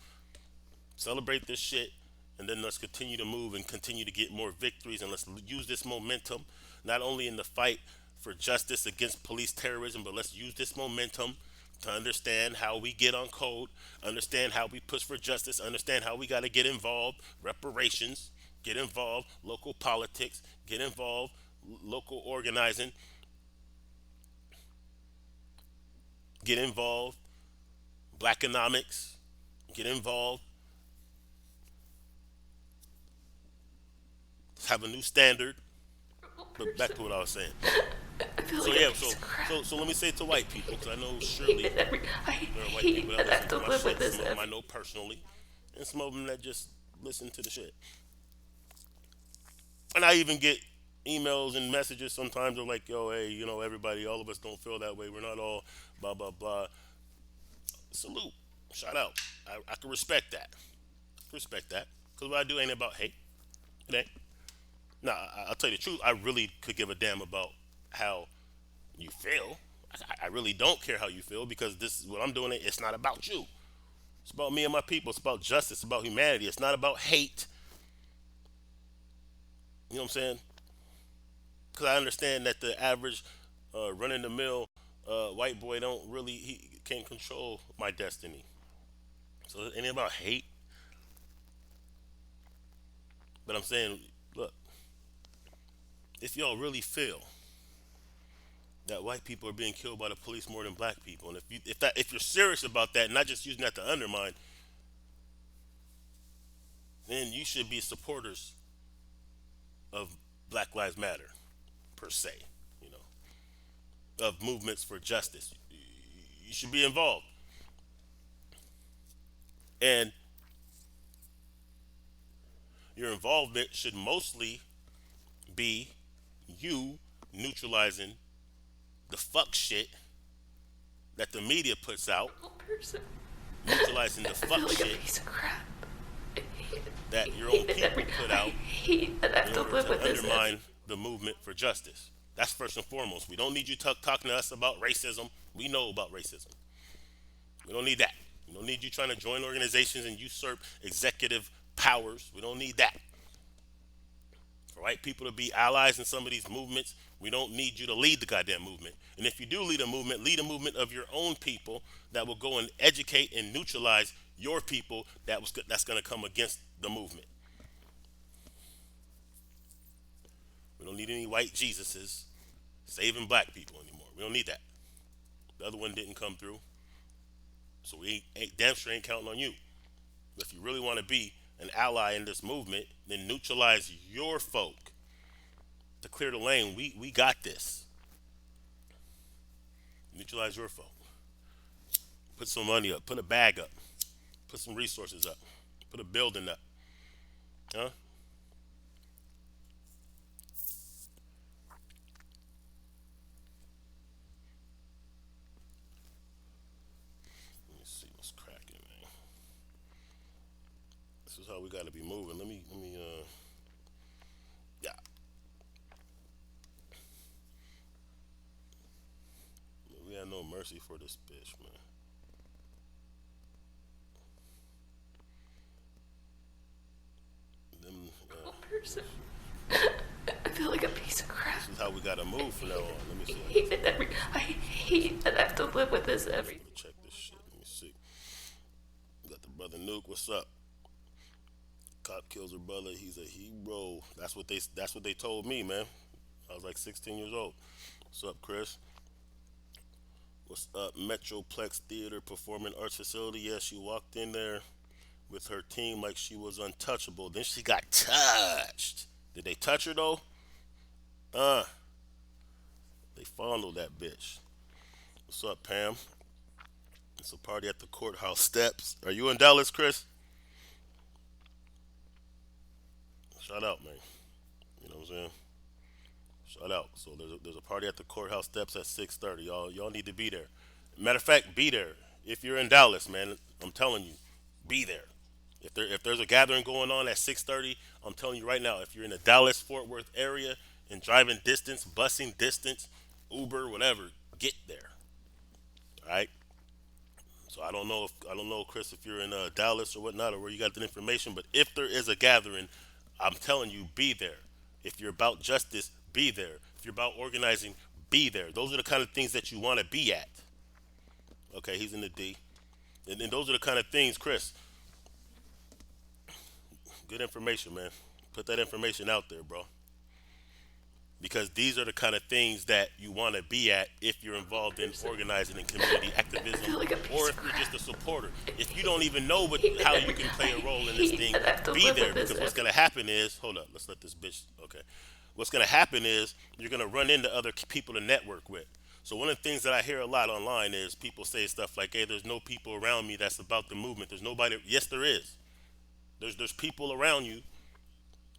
Speaker 1: Celebrate this shit, and then let's continue to move and continue to get more victories, and let's use this momentum not only in the fight for justice against police terrorism, but let's use this momentum to understand how we get on code, understand how we push for justice, understand how we got to get involved, reparations, get involved, local politics, get involved, local organizing, get involved, black economics, get involved, have a new standard. But back to what I was saying.
Speaker 2: I feel
Speaker 1: So
Speaker 2: like
Speaker 1: yeah,
Speaker 2: a piece of crap.
Speaker 1: so let me say it to white people, because I know
Speaker 2: I
Speaker 1: surely
Speaker 2: hate it I
Speaker 1: there are white
Speaker 2: hate
Speaker 1: people that
Speaker 2: that I
Speaker 1: listen
Speaker 2: have
Speaker 1: to
Speaker 2: to
Speaker 1: my
Speaker 2: live with
Speaker 1: shit.
Speaker 2: this
Speaker 1: Some of them I
Speaker 2: every.
Speaker 1: know personally, and some of them that just listen to the shit. And I even get emails and messages sometimes. They're like, "Yo, hey, everybody, all of us don't feel that way. We're not all blah blah blah." Salute, shout out. I can respect that. Respect that, because what I do ain't about hate. It ain't. Nah, I'll tell you the truth. I really could give a damn about how you feel. I really don't care how you feel, because this is what I'm doing. It's not about you. It's about me and my people. It's about justice. It's about humanity. It's not about hate. You know what I'm saying? Because I understand that the average run in the mill white boy don't really he can't control my destiny. So it ain't about hate. But I'm saying, look, if y'all really feel that white people are being killed by the police more than black people, and if you're serious about that, not just using that to undermine, then you should be supporters of Black Lives Matter per se. You of movements for justice. You should be involved, and your involvement should mostly be you neutralizing the fuck shit that the media puts out,
Speaker 2: Person.
Speaker 1: neutralizing the
Speaker 2: I feel
Speaker 1: fuck
Speaker 2: like a
Speaker 1: shit
Speaker 2: piece of crap. I hate it.
Speaker 1: that your
Speaker 2: I
Speaker 1: own
Speaker 2: hate it
Speaker 1: people put
Speaker 2: I
Speaker 1: out
Speaker 2: hate that I have
Speaker 1: in
Speaker 2: to
Speaker 1: order
Speaker 2: live
Speaker 1: to
Speaker 2: with this every.
Speaker 1: undermine the movement for justice. That's first and foremost. We don't need you talking to us about racism. We know about racism. We don't need that. We don't need you trying to join organizations and usurp executive powers. We don't need that. For white people to be allies in some of these movements, we don't need you to lead the goddamn movement. And if you do lead a movement of your own people that will go and educate and neutralize your people that's going to come against the movement. We don't need any white Jesuses saving black people anymore. We don't need that. The other one didn't come through, so we ain't damn sure ain't counting on you. But if you really want to be an ally in this movement, then neutralize your folk to clear the lane. We got this. Neutralize your folk. Put some money up. Put a bag up. Put some resources up. Put a building up. Huh? Let me see what's cracking, man. This is how we got to be moving. Yeah. We have no mercy for this bitch, man. Them,
Speaker 2: Person. I feel like a piece of crap.
Speaker 1: this is how we got to move from now on. Let me
Speaker 2: I
Speaker 1: see.
Speaker 2: hate it I hate that I have to live with this every.
Speaker 1: Let me check this shit. Let me see. We got the brother Nuke. What's up? Cop kills her brother. He's a hero. That's what they told me, man. I was like 16 years old. What's up, Chris? What's up, Metroplex Theater Performing Arts Facility? Yeah, she walked in there with her team like she was untouchable. Then she got touched. Did they touch her though? Uh, they fondled that bitch. What's up, Pam? It's a party at the courthouse steps. Are you in Dallas, Chris? Shout out, man. You know what I'm saying? Shout out. So there's a party at the courthouse steps at 6:30. Y'all need to be there. Matter of fact, be there. If you're in Dallas, man, I'm telling you, be there. If there's a gathering going on at 6:30, I'm telling you right now, if you're in the Dallas Fort Worth area and driving distance, busing distance, Uber, whatever, get there. All right. So I don't know, Chris, if you're in Dallas or whatnot, or where you got that information. But if there is a gathering, I'm telling you, be there. If you're about justice, be there. If you're about organizing, be there. Those are the kind of things that you want to be at. Okay, he's in the D. And those are the kind of things, Chris. Good information, man. Put that information out there, bro. Because these are the kind of things that you want to be at if you're involved in
Speaker 2: Person.
Speaker 1: organizing and community
Speaker 2: I
Speaker 1: activism,
Speaker 2: feel like a piece
Speaker 1: or
Speaker 2: of
Speaker 1: if you're just
Speaker 2: crap.
Speaker 1: a supporter.
Speaker 2: I
Speaker 1: If you don't even know
Speaker 2: hate
Speaker 1: how
Speaker 2: that
Speaker 1: you can
Speaker 2: I
Speaker 1: play a role in this
Speaker 2: hate
Speaker 1: thing,
Speaker 2: that I have to
Speaker 1: be
Speaker 2: live
Speaker 1: there,
Speaker 2: with this
Speaker 1: because what's
Speaker 2: every.
Speaker 1: going to happen is, hold up, let's let this bitch, okay. What's going to happen is you're going to run into other people to network with. So one of the things that I hear a lot online is people say stuff like, "Hey, there's no people around me that's about the movement. There's nobody." Yes, there is. There's people around you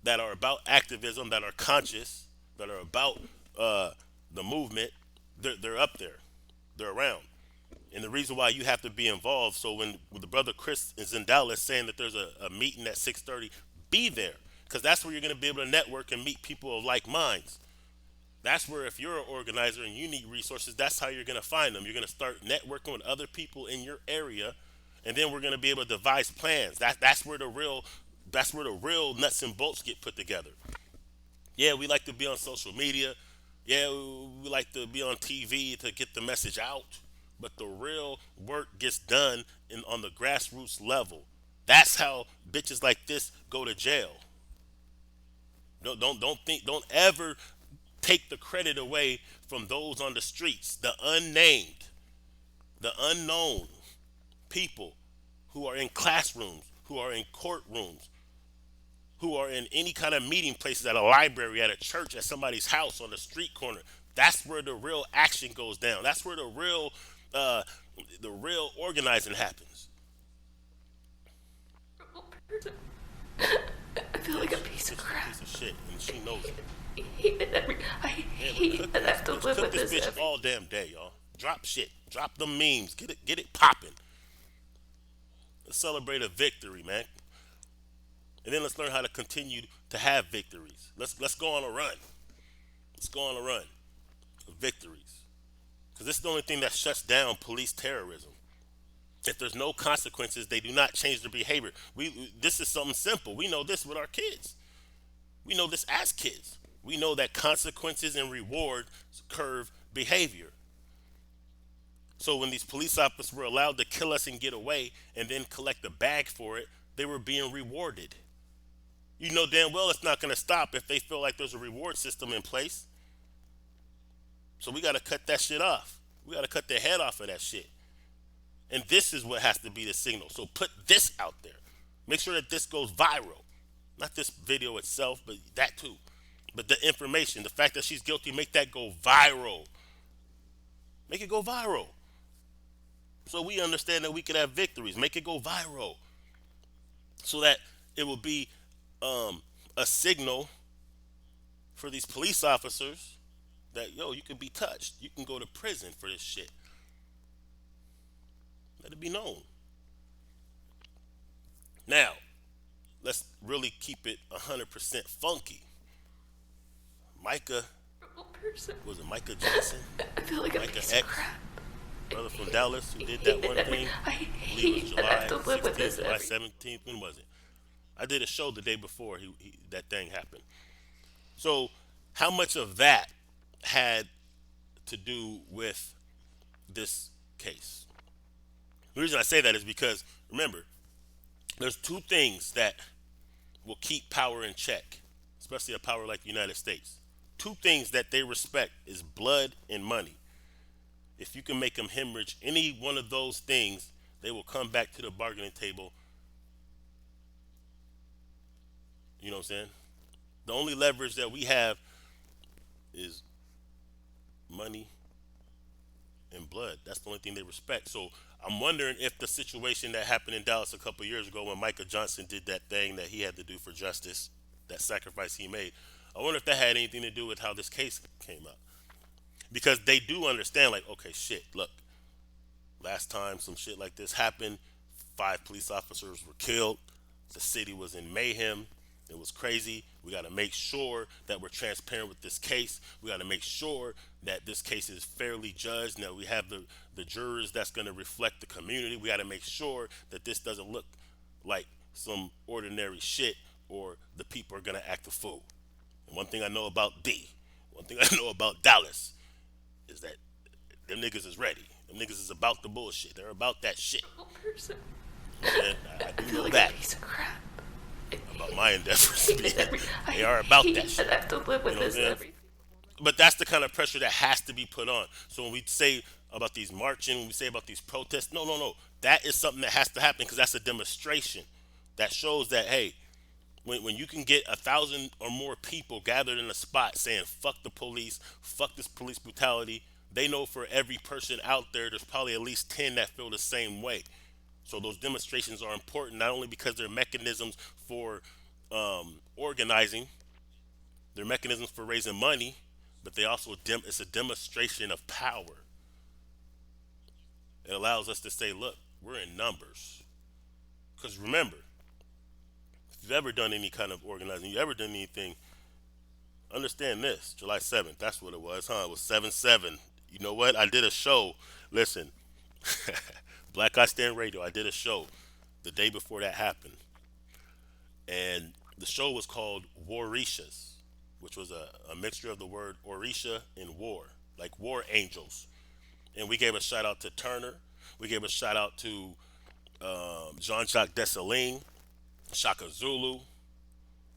Speaker 1: that are about activism, that are conscious, that are about uh, the movement. They're up there. They're around. And the reason why you have to be involved, so when the brother Chris is in Dallas saying that there's a meeting at 6:30, be there, because that's where you're going to be able to network and meet people of like minds. That's where, if you're an organizer and you need resources, that's how you're going to find them. You're going to start networking with other people in your area, and then we're going to be able to devise plans. That's where the real nuts and bolts get put together. Yeah, we like to be on social media. Yeah, we like to be on TV to get the message out. But the real work gets done on the grassroots level. That's how bitches like this go to jail. Don't ever take the credit away from those on the streets, the unnamed, the unknown people who are in classrooms, who are in courtrooms, who are in any kind of meeting places, at a library, at a church, at somebody's house, on the street corner. That's where the real action goes down. That's where uh, the real organizing happens.
Speaker 2: Person. I feel
Speaker 1: Yeah,
Speaker 2: like a
Speaker 1: this
Speaker 2: piece of
Speaker 1: bitch is a
Speaker 2: crap.
Speaker 1: piece of shit, and she knows it.
Speaker 2: I hate that I
Speaker 1: Yeah, but
Speaker 2: hate
Speaker 1: cook
Speaker 2: that I
Speaker 1: this
Speaker 2: have to
Speaker 1: bitch.
Speaker 2: live
Speaker 1: Cook
Speaker 2: with
Speaker 1: this
Speaker 2: this
Speaker 1: bitch
Speaker 2: every.
Speaker 1: all damn day, y'all. Drop shit. Drop the memes. Get it popping. Let's celebrate a victory, man. And then let's learn how to continue to have victories. Let's go on a run. Let's go on a run of victories. Because this is the only thing that shuts down police terrorism. If there's no consequences, they do not change their behavior. This is something simple. We know this with our kids. We know this as kids. We know that consequences and rewards curve behavior. So when these police officers were allowed to kill us and get away and then collect a bag for it, they were being rewarded. You know damn well it's not going to stop if they feel like there's a reward system in place. So we got to cut that shit off. We got to cut the head off of that shit. And this is what has to be the signal. So put this out there. Make sure that this goes viral. Not this video itself, but that too. But the information, the fact that she's guilty, make that go viral. Make it go viral. So we understand that we could have victories. Make it go viral. So that it will be um, a signal for these police officers that, yo, you can be touched. You can go to prison for this shit. Let it be known. Now, let's really keep it 100% funky. Micah,
Speaker 2: Person.
Speaker 1: was it Micah Johnson?
Speaker 2: I feel like a
Speaker 1: Micah
Speaker 2: piece of
Speaker 1: X,
Speaker 2: crap.
Speaker 1: brother from Dallas, who did that
Speaker 2: Hate
Speaker 1: one
Speaker 2: that
Speaker 1: thing.
Speaker 2: I
Speaker 1: I believe it was
Speaker 2: hate that I have
Speaker 1: July
Speaker 2: to live with
Speaker 1: 16th,
Speaker 2: this
Speaker 1: July
Speaker 2: every.
Speaker 1: 17th. When was it? I did a show the day before that thing happened. So, how much of that had to do with this case? The reason I say that is because, remember, there's two things that will keep power in check, especially a power like the United States. Two things that they respect is blood and money. If you can make them hemorrhage any one of those things, they will come back to the bargaining table. You know what I'm saying? The only leverage that we have is money and blood. That's the only thing they respect. So I'm wondering if the situation that happened in Dallas a couple years ago when Micah Johnson did that thing that he had to do for justice, that sacrifice he made, I wonder if that had anything to do with how this case came out. Because they do understand, like, okay, shit, look, last time some shit like this happened, 5 police officers were killed. The city was in mayhem. It was crazy. We got to make sure that we're transparent with this case. We got to make sure that this case is fairly judged. Now we have the jurors that's going to reflect the community. We got to make sure that this doesn't look like some ordinary shit or the people are going to act a fool. And one thing I know about one thing I know about Dallas is that them niggas is ready. Them niggas is about the bullshit. They're about that shit.
Speaker 2: Person.
Speaker 1: You know what I'm saying? I
Speaker 2: I
Speaker 1: do
Speaker 2: feel
Speaker 1: know
Speaker 2: like a
Speaker 1: that
Speaker 2: piece of crap.
Speaker 1: about my endeavors.
Speaker 2: Hate it every,
Speaker 1: They are about
Speaker 2: hate
Speaker 1: that shit.
Speaker 2: that I have to live
Speaker 1: You
Speaker 2: with
Speaker 1: know what I'm
Speaker 2: this
Speaker 1: saying?
Speaker 2: every.
Speaker 1: But that's the kind of pressure that has to be put on. So when we say about these marching, when we say about these protests, no, no, no. That is something that has to happen because that's a demonstration that shows that, hey, when you can get 1,000 or more people gathered in a spot saying fuck the police, fuck this police brutality, they know for every person out there there's probably at least 10 that feel the same way. So those demonstrations are important not only because they're mechanisms for organizing, they're mechanisms for raising money, but they also it's a demonstration of power. It allows us to say, look, we're in numbers. Because remember, if you've ever done any kind of organizing, you ever done anything, understand this. July 7th, that's what it was, huh? It was 7/7. You know what? I did a show. Listen, Black Guy Stand Radio, I did a show the day before that happened. And the show was called Warishas, which was a mixture of the word Orisha and war, like war angels. And we gave a shout out to Turner. We gave a shout out to Jean Jacques Dessalines, Shaka Zulu,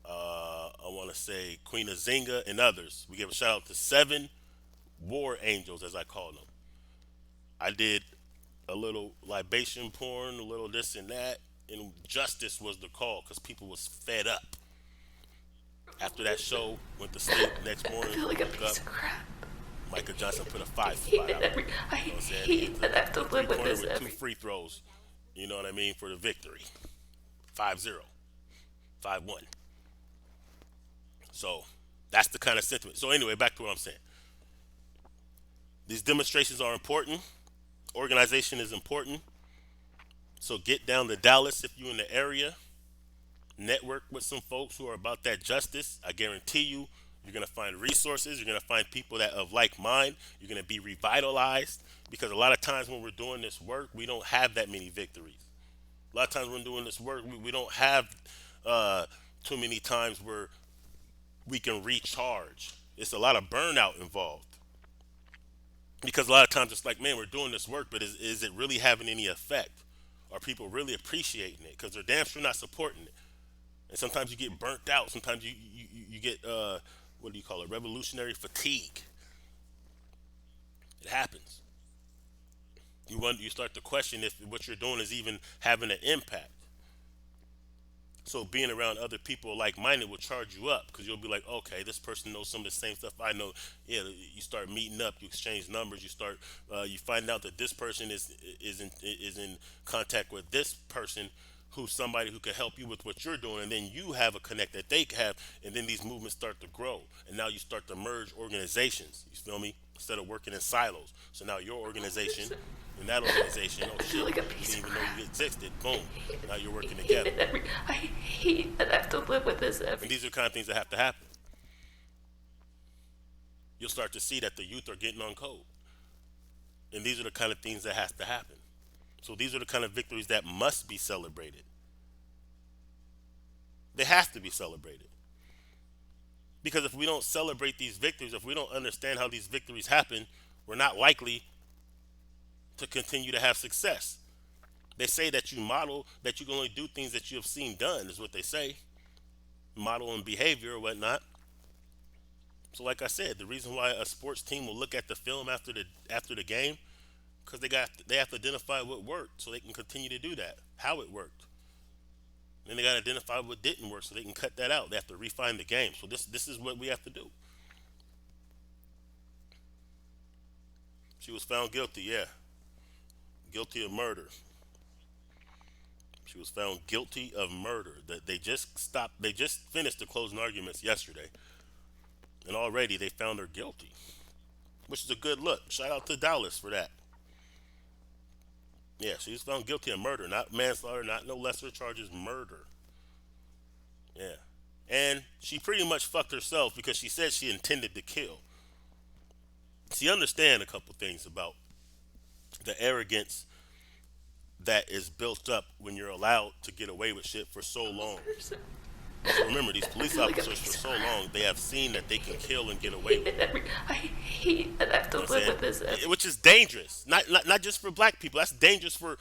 Speaker 1: I want to say Queen Azinga, and others. We gave a shout out to 7 war angels, as I call them. I did a little libation porn, a little this and that, and justice was the call because people was fed up. After that show, went to sleep. Next
Speaker 2: I
Speaker 1: morning,
Speaker 2: feel like a
Speaker 1: woke up.
Speaker 2: piece of crap.
Speaker 1: Michael Johnson put a
Speaker 2: I
Speaker 1: five
Speaker 2: hate
Speaker 1: spot
Speaker 2: it
Speaker 1: out.
Speaker 2: every. I
Speaker 1: You know what I'm saying? He hit
Speaker 2: hate that I have to
Speaker 1: the three
Speaker 2: live with
Speaker 1: pointer
Speaker 2: this
Speaker 1: with two
Speaker 2: every.
Speaker 1: free throws. You know what I mean? For the victory. 5-0, 5-1. So that's the kind of sentiment. So anyway, back to what I'm saying. These demonstrations are important. Organization is important. So get down to Dallas if you're in the area. Network with some folks who are about that justice. I guarantee you, you're gonna find resources. You're gonna find people that of like mind. You're gonna be revitalized because a lot of times when we're doing this work, we don't have that many victories. A lot of times when we're doing this work, we don't have uh, too many times where we can recharge. It's a lot of burnout involved because a lot of times it's like, man, we're doing this work, but is it really having any effect? Are people really appreciating it? Because they're damn sure not supporting it. And sometimes you get burnt out. Sometimes you get what do you call it? Revolutionary fatigue. It happens. You start to question if what you're doing is even having an impact. So being around other people like minded will charge you up because you'll be like, okay, this person knows some of the same stuff I know. Yeah, you start meeting up, you exchange numbers, you find out that this person is in contact with this person who's somebody who can help you with what you're doing, and then you have a connect that they have, and then these movements start to grow, and now you start to merge organizations. You feel me? Instead of working in silos. So now your organization and that organization, oh
Speaker 2: I feel
Speaker 1: shit,
Speaker 2: like a
Speaker 1: you
Speaker 2: piece
Speaker 1: didn't
Speaker 2: of
Speaker 1: even know
Speaker 2: crap.
Speaker 1: you existed. Boom. Now you're working
Speaker 2: I hate
Speaker 1: together.
Speaker 2: it every. I hate that I have to live with this
Speaker 1: And
Speaker 2: every.
Speaker 1: these are the kind of things that have to happen. You'll start to see that the youth are getting on code. And these are the kind of things that has to happen. So these are the kind of victories that must be celebrated. They have to be celebrated. Because if we don't celebrate these victories, if we don't understand how these victories happen, we're not likely to continue to have success. They say that you model, that you can only do things that you have seen done, is what they say. Model and behavior or whatnot. So, like I said, the reason why a sports team will look at the film after the game, because they have to identify what worked, so they can continue to do that, how it worked. Then they got to identify what didn't work, so they can cut that out. They have to refine the game. So this is what we have to do. She was found guilty. Yeah, guilty of murder. She was found guilty of murder. That they just stopped. They just finished the closing arguments yesterday, and already they found her guilty, which is a good look. Shout out to Dallas for that. Yeah, she was found guilty of murder, not manslaughter, not no lesser charges, murder. Yeah, and she pretty much fucked herself because she said she intended to kill. See, understand a couple things about the arrogance that is built up when you're allowed to get away with shit for so long.
Speaker 2: Person.
Speaker 1: So remember, these police
Speaker 2: Like a
Speaker 1: officers for
Speaker 2: piece of
Speaker 1: so
Speaker 2: crap.
Speaker 1: long, they have seen that they can kill and get away
Speaker 2: Hate
Speaker 1: with
Speaker 2: it
Speaker 1: it.
Speaker 2: I hate that I have to
Speaker 1: You know what
Speaker 2: live
Speaker 1: I'm
Speaker 2: with this
Speaker 1: saying?
Speaker 2: every.
Speaker 1: Which is dangerous. Not just for black people. That's dangerous for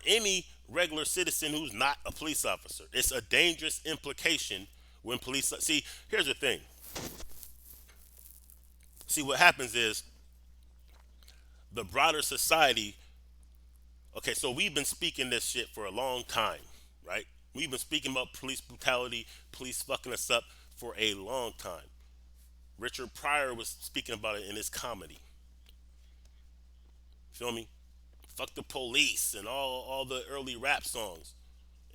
Speaker 1: any regular citizen who's not a police officer. It's a dangerous implication when police see. Here's the thing. See what happens is the broader society. Okay, so we've been speaking this shit for a long time, right? We've been speaking about police brutality, police fucking us up for a long time. Richard Pryor was speaking about it in his comedy. Feel me? Fuck the police and all the early rap songs.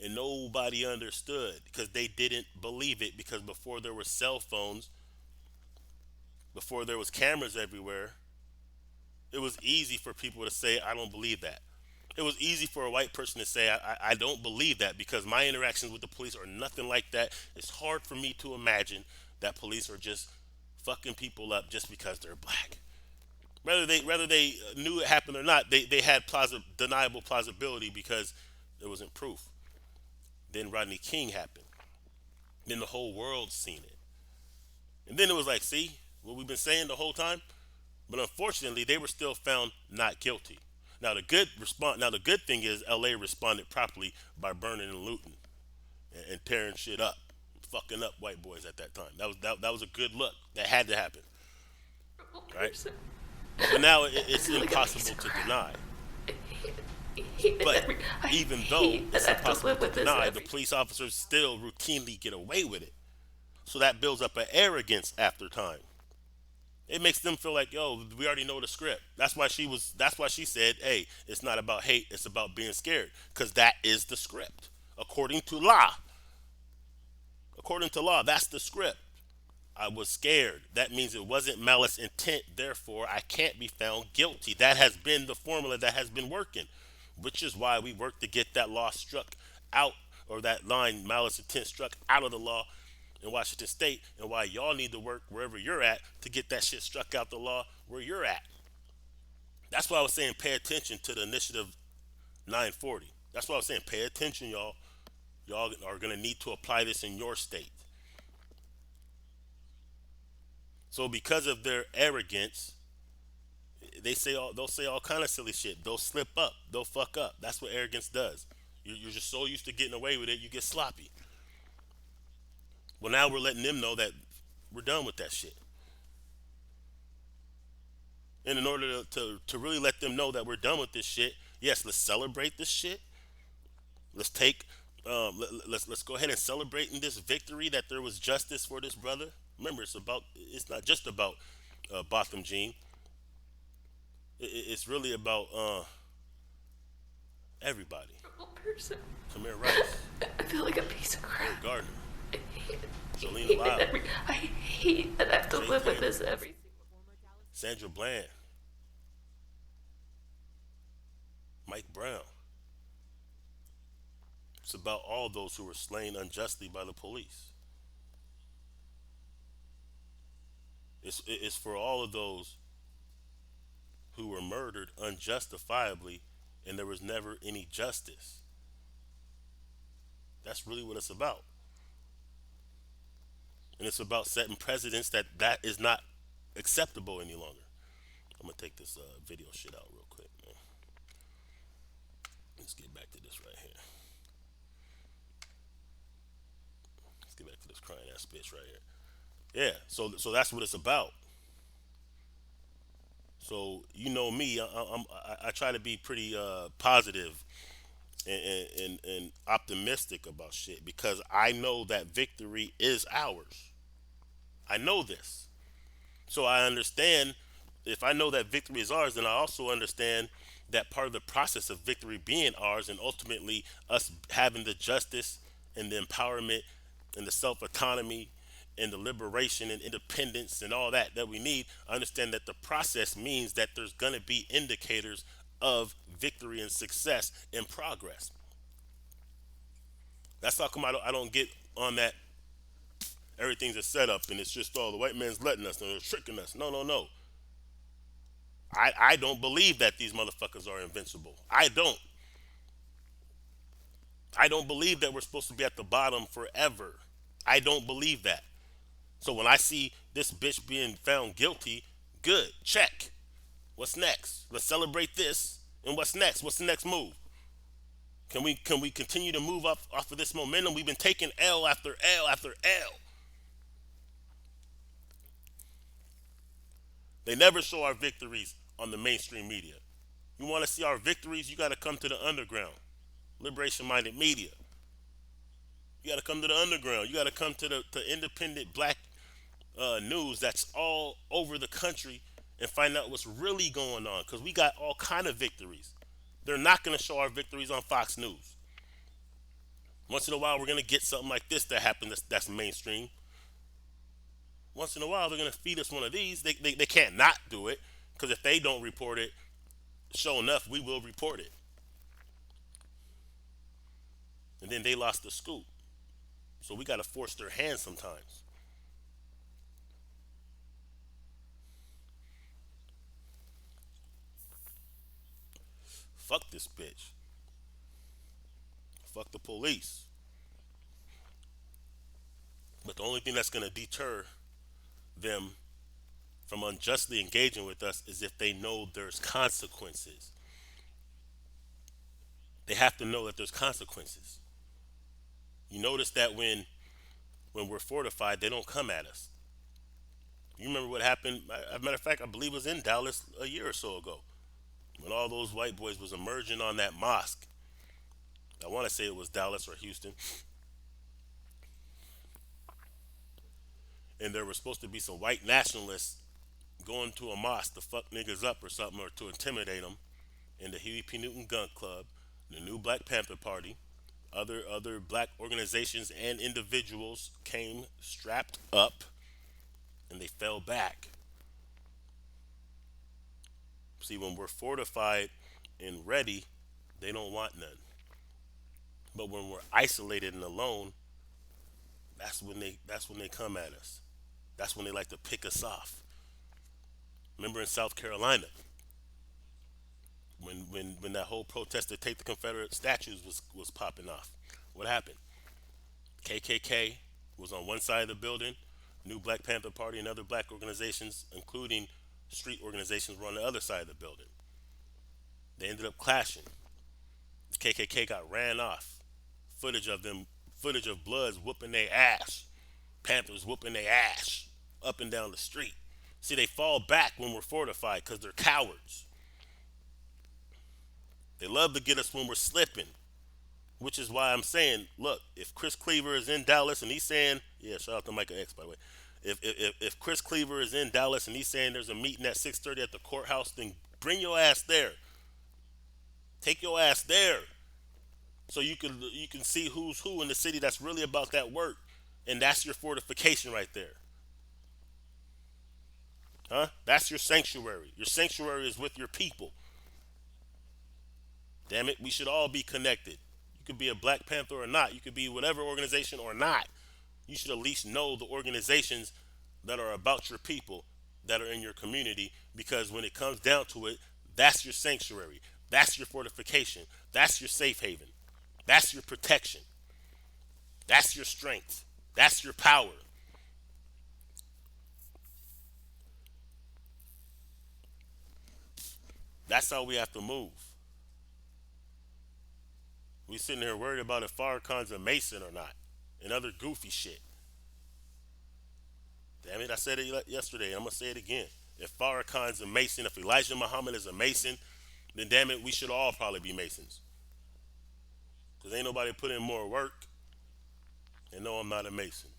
Speaker 1: And nobody understood because they didn't believe it because before there were cell phones, before there was cameras everywhere, it was easy for people to say, I don't believe that. It was easy for a white person to say, I don't believe that because my interactions with the police are nothing like that. It's hard for me to imagine that police are just fucking people up just because they're black. Whether they knew it happened or not, they had deniable plausibility because there wasn't proof. Then Rodney King happened. Then the whole world seen it. And then it was like, see what we've been saying the whole time? But unfortunately, they were still found not guilty. Now the good thing is LA responded properly by burning and looting and tearing shit up, fucking up white boys at that time. That was a good look. That had to happen, right?
Speaker 2: Person.
Speaker 1: But now it's
Speaker 2: Like a piece
Speaker 1: impossible
Speaker 2: of
Speaker 1: to
Speaker 2: crap.
Speaker 1: deny.
Speaker 2: Hate it
Speaker 1: But
Speaker 2: I
Speaker 1: even though
Speaker 2: hate that
Speaker 1: it's
Speaker 2: I have to
Speaker 1: impossible
Speaker 2: live
Speaker 1: to
Speaker 2: with this
Speaker 1: deny, the
Speaker 2: every.
Speaker 1: police officers still routinely get away with it. So that builds up an arrogance after time. It makes them feel like, yo, we already know the script. That's why she said, hey, it's not about hate, it's about being scared. Because that is the script. According to law. According to law, that's the script. I was scared. That means it wasn't malice intent. Therefore, I can't be found guilty. That has been the formula that has been working, which is why we work to get that law struck out, or that line malice intent struck out of the law in Washington State, and why y'all need to work wherever you're at to get that shit struck out the law where you're at. That's why I was saying pay attention to the initiative 940. That's why I was saying pay attention, y'all. Y'all are gonna need to apply this in your state. So because of their arrogance, they'll say all kind of silly shit. They'll slip up. They'll fuck up. That's what arrogance does. You're just so used to getting away with it, you get sloppy. Well, now we're letting them know that we're done with that shit. And in order to really let them know that we're done with this shit, yes, let's celebrate this shit. Let's take, let's go ahead and celebrate in this victory that there was justice for this brother. Remember, it's not just about Botham Jean. It's really about everybody.
Speaker 2: Person.
Speaker 1: Tamir Rice,
Speaker 2: I feel like a piece of
Speaker 1: Eric
Speaker 2: crap.
Speaker 1: Gardner,
Speaker 2: I hate
Speaker 1: Jolene Lyle,
Speaker 2: I hate that I have to
Speaker 1: Jay
Speaker 2: live with
Speaker 1: Crandall,
Speaker 2: this every.
Speaker 1: Sandra Bland, Mike Brown. It's about all those who were slain unjustly by the police. It's for all of those who were murdered unjustifiably and there was never any justice. That's really what it's about. And it's about setting precedents that is not acceptable any longer. I'm gonna take this video shit out real quick, man. Let's get back to this right here. Let's get back to this crying ass bitch right here. Yeah. So that's what it's about. So you know me, I try to be pretty positive and optimistic about shit because I know that victory is ours. I know this. So I understand if I know that victory is ours, then I also understand that part of the process of victory being ours and ultimately us having the justice and the empowerment and the self autonomy and the liberation and independence and all that we need. I understand that the process means that there's going to be indicators of victory and success and progress. That's how come I don't get on that everything's a setup and it's just all the white man's letting us and they're tricking us. No, no, no. I don't believe that these motherfuckers are invincible. I don't. I don't believe that we're supposed to be at the bottom forever. I don't believe that. So when I see this bitch being found guilty, good, check. What's next? Let's celebrate this. And what's next? What's the next move? Can we continue to move up off of this momentum? We've been taking L after L after L. They never show our victories on the mainstream media. You want to see our victories? You got to come to the underground. Liberation minded media. You got to come to the underground. You got to come to the independent black news that's all over the country and find out what's really going on. Because we got all kind of victories. They're not going to show our victories on Fox News. Once in a while, we're going to get something like this that happens that's mainstream. Once in a while, they're going to feed us one of these. They can't not do it because if they don't report it, sure enough, we will report it. And then they lost the scoop. So we got to force their hand sometimes. Fuck this bitch. Fuck the police. But the only thing that's going to deter them from unjustly engaging with us is if they know there's consequences. They have to know that there's consequences. You notice that when we're fortified, they don't come at us. You remember what happened? As a matter of fact, I believe it was in Dallas a year or so ago when all those white boys was emerging on that mosque. I want to say it was Dallas or Houston, and there were supposed to be some white nationalists going to a mosque to fuck niggas up or something or to intimidate them. In the Huey P. Newton Gun Club, the new Black Panther Party, other black organizations and individuals came strapped up and they fell back. See, when we're fortified and ready, they don't want none. But when we're isolated and alone, that's when they come at us. That's when they like to pick us off. Remember in South Carolina, when that whole protest to take the Confederate statues was popping off. What happened? KKK was on one side of the building, New Black Panther Party and other black organizations, including street organizations, were on the other side of the building. They ended up clashing. The KKK got ran off. Footage of them, footage of Bloods whooping their ass, Panthers whooping their ass up and down the street. See, they fall back when we're fortified because they're cowards. They love to get us when we're slipping, which is why I'm saying, look, if Chris Cleaver is in Dallas and he's saying, yeah, shout out to Micah X, by the way. If Chris Cleaver is in Dallas and he's saying there's a meeting at 6:30 at the courthouse, then bring your ass there. Take your ass there, so you can see who's who in the city that's really about that work, and that's your fortification right there, huh? That's your sanctuary. Your sanctuary is with your people. Damn it, we should all be connected. You could be a Black Panther or not. You could be whatever organization or not. You should at least know the organizations that are about your people that are in your community because when it comes down to it, that's your sanctuary. That's your fortification. That's your safe haven. That's your protection. That's your strength. That's your power. That's how we have to move. We sitting here worried about if Farrakhan's a Mason or not and other goofy shit. Damn it, I said it yesterday. I'm gonna say it again. If Farrakhan's a Mason, if Elijah Muhammad is a Mason, then damn it, we should all probably be Masons. Cause ain't nobody put in more work. And no, I'm not a Mason.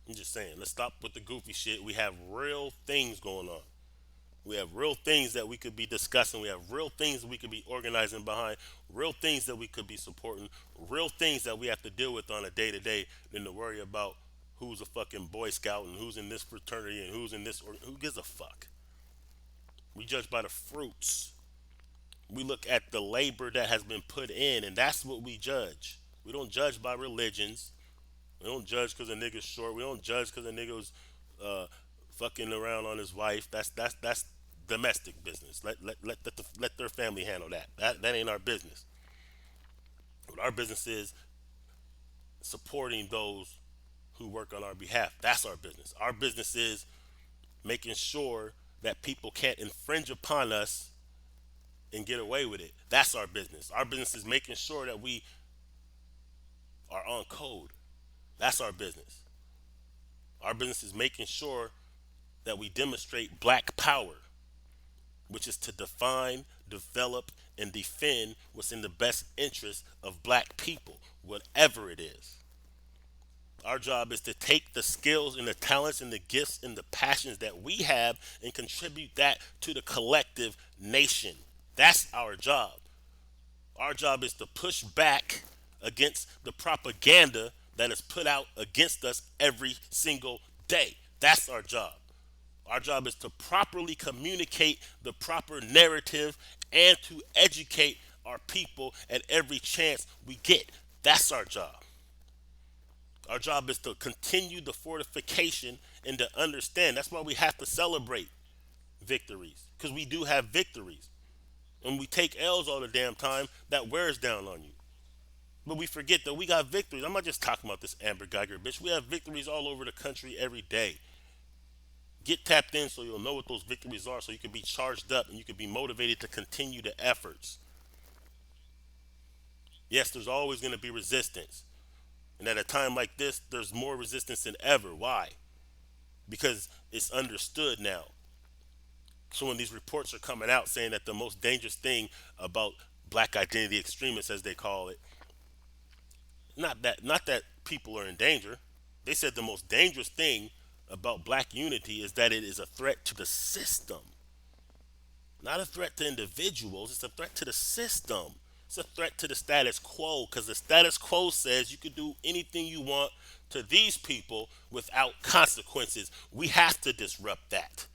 Speaker 1: I'm just saying, let's stop with the goofy shit. We have real things going on. We have real things that we could be discussing. We have real things that we could be organizing behind. Real things that we could be supporting. Real things that we have to deal with on a day to day than to worry about who's a fucking Boy Scout and who's in this fraternity and who's in this. Who gives a fuck? We judge by the fruits. We look at the labor that has been put in, and that's what we judge. We don't judge by religions. We don't judge because a nigga's short. We don't judge because a nigga was uh, fucking around on his wife. That's domestic business. Let their family handle that. That ain't our business. What our business is supporting those who work on our behalf. That's our business. Our business is making sure that people can't infringe upon us and get away with it. That's our business. Our business is making sure that we are on code. That's our business. Our business is making sure that we demonstrate black power, which is to define, develop, and defend what's in the best interest of black people, whatever it is. Our job is to take the skills and the talents and the gifts and the passions that we have and contribute that to the collective nation. That's our job. Our job is to push back against the propaganda that is put out against us every single day. That's our job. Our job is to properly communicate the proper narrative and to educate our people at every chance we get. That's our job. Our job is to continue the fortification and to understand. That's why we have to celebrate victories because we do have victories. And we take L's all the damn time, that wears down on you. But we forget that we got victories. I'm not just talking about this Amber Guyger bitch. We have victories all over the country every day. Get tapped in so you'll know what those victories are so you can be charged up and you can be motivated to continue the efforts. Yes, there's always going to be resistance. And at a time like this, there's more resistance than ever. Why? Because it's understood now. So when these reports are coming out saying that the most dangerous thing about black identity extremists, as they call it, not that people are in danger. They said the most dangerous thing about black unity is that it is a threat to the system. Not a threat to individuals, it's a threat to the system. It's a threat to the status quo because the status quo says you can do anything you want to these people without consequences. We have to disrupt that.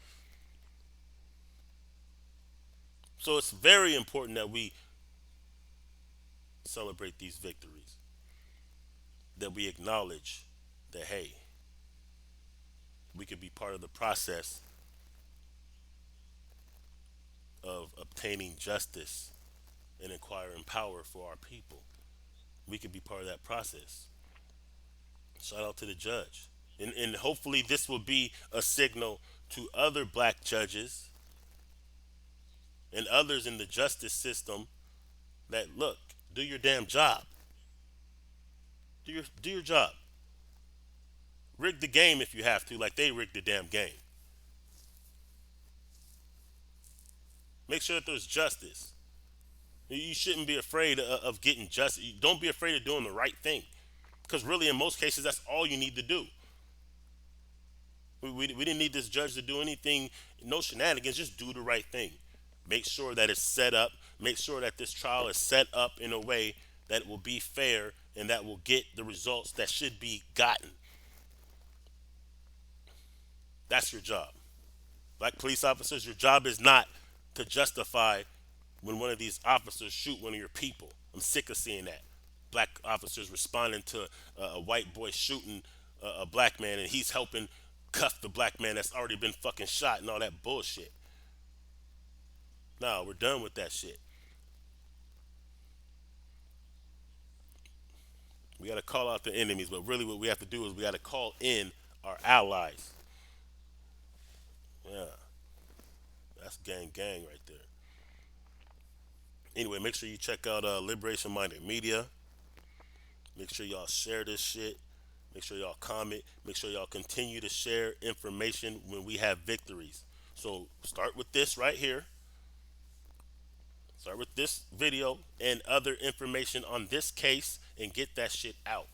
Speaker 1: So it's very important that we celebrate these victories, that we acknowledge that, hey, we could be part of the process of obtaining justice and acquiring power for our people. We could be part of that process. Shout out to the judge. And hopefully, this will be a signal to other black judges and others in the justice system that look, do your damn job. Do your job. Rig the game if you have to, like they rigged the damn game. Make sure that there's justice. You shouldn't be afraid of getting justice. Don't be afraid of doing the right thing. Because really, in most cases, that's all you need to do. We didn't need this judge to do anything, no shenanigans, just do the right thing. Make sure that it's set up. Make sure that this trial is set up in a way that will be fair and that will get the results that should be gotten. That's your job. Like police officers, your job is not to justify when one of these officers shoot one of your people. I'm sick of seeing that. Black officers responding to a white boy shooting a black man and he's helping cuff the black man that's already been fucking shot and all that bullshit. No, we're done with that shit. We got to call out the enemies, but really what we have to do is we got to call in our allies. Yeah, that's gang gang right there. Anyway, make sure you check out Liberation Minded Media. Make sure y'all share this shit. Make sure y'all comment. Make sure y'all continue to share information when we have victories. So start with this right here. Start with this video and other information on this case and get that shit out.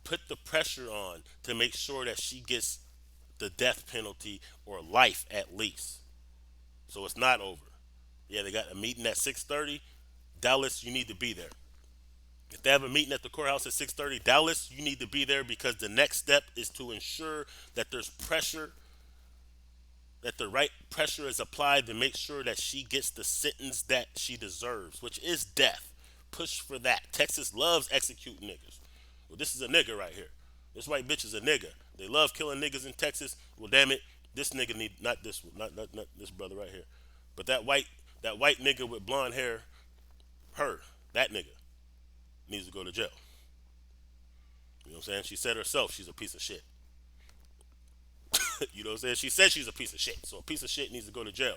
Speaker 1: Put the pressure on to make sure that she gets the death penalty or life at least. So it's not over. Yeah, they got a meeting at 6:30. Dallas, you need to be there. If they have a meeting at the courthouse at 6:30, Dallas, you need to be there because the next step is to ensure that there's pressure, that the right pressure is applied to make sure that she gets the sentence that she deserves, which is death. Push for that. Texas loves executing niggas. Well, this is a nigga right here. This white bitch is a nigga. They love killing niggas in Texas. Well, damn it, this nigga need not this not this brother right here, but that white nigga with blonde hair, her that nigga needs to go to jail. You know what I'm saying? She said herself she's a piece of shit. You know what I'm saying? She said she's a piece of shit. So a piece of shit needs to go to jail.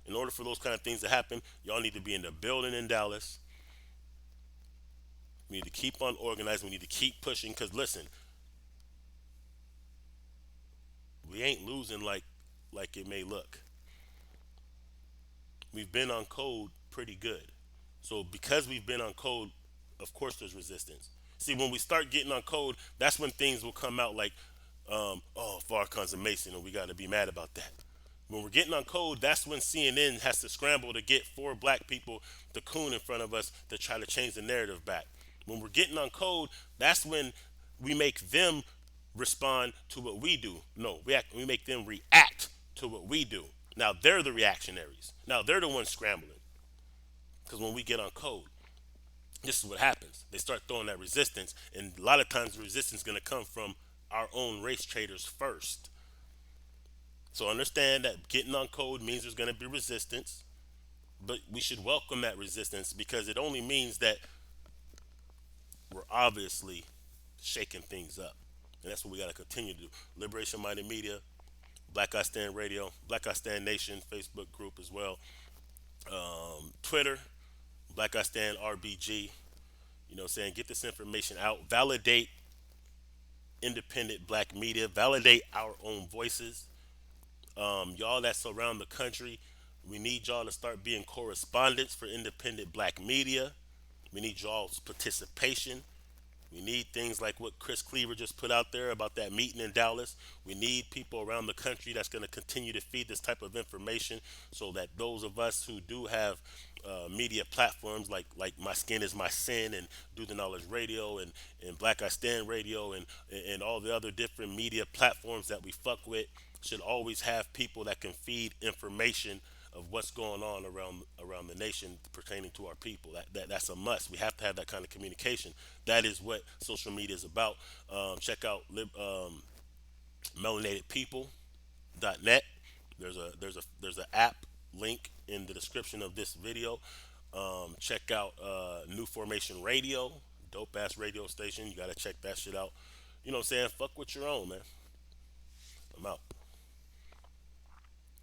Speaker 1: In order for those kind of things to happen, y'all need to be in the building in Dallas. We need to keep on organizing. We need to keep pushing. Cause listen, we ain't losing like it may look. We've been on code pretty good. So because we've been on code, of course there's resistance. See, when we start getting on code, that's when things will come out like, oh, Farrakhan's a Mason, and we got to be mad about that. When we're getting on code, that's when CNN has to scramble to get four black people to coon in front of us to try to change the narrative back. When we're getting on code, that's when we make them respond to what we do. No, we make them react to what we do. Now they're the reactionaries. Now they're the ones scrambling. Because when we get on code, this is what happens. They start throwing that resistance, and a lot of times the resistance is going to come from our own race traders first. So understand that getting on code means there's going to be resistance, but we should welcome that resistance because it only means that we're obviously shaking things up. And that's what we got to continue to do. Liberation Minded Media, Black I Stand Radio, Black I Stand Nation, Facebook group as well. Twitter, Black I Stand RBG. You know what I'm saying? Get this information out. Validate independent black media. Validate our own voices. Y'all that's around the country, we need y'all to start being correspondents for independent black media. We need y'all's participation. We need things like what Chris Cleaver just put out there about that meeting in Dallas. We need people around the country that's going to continue to feed this type of information so that those of us who do have media platforms like My Skin is My Sin and Do the Knowledge Radio and Black I Stand Radio and all the other different media platforms that we fuck with should always have people that can feed information of what's going on around the nation pertaining to our people. That's a must. We have to have that kind of communication. That is what social media is about. Check out melanatedpeople.net. There's a app link in the description of this video. Check out New Formation Radio, dope ass radio station. You gotta check that shit out. You know what I'm saying? Fuck with your own, man. I'm out.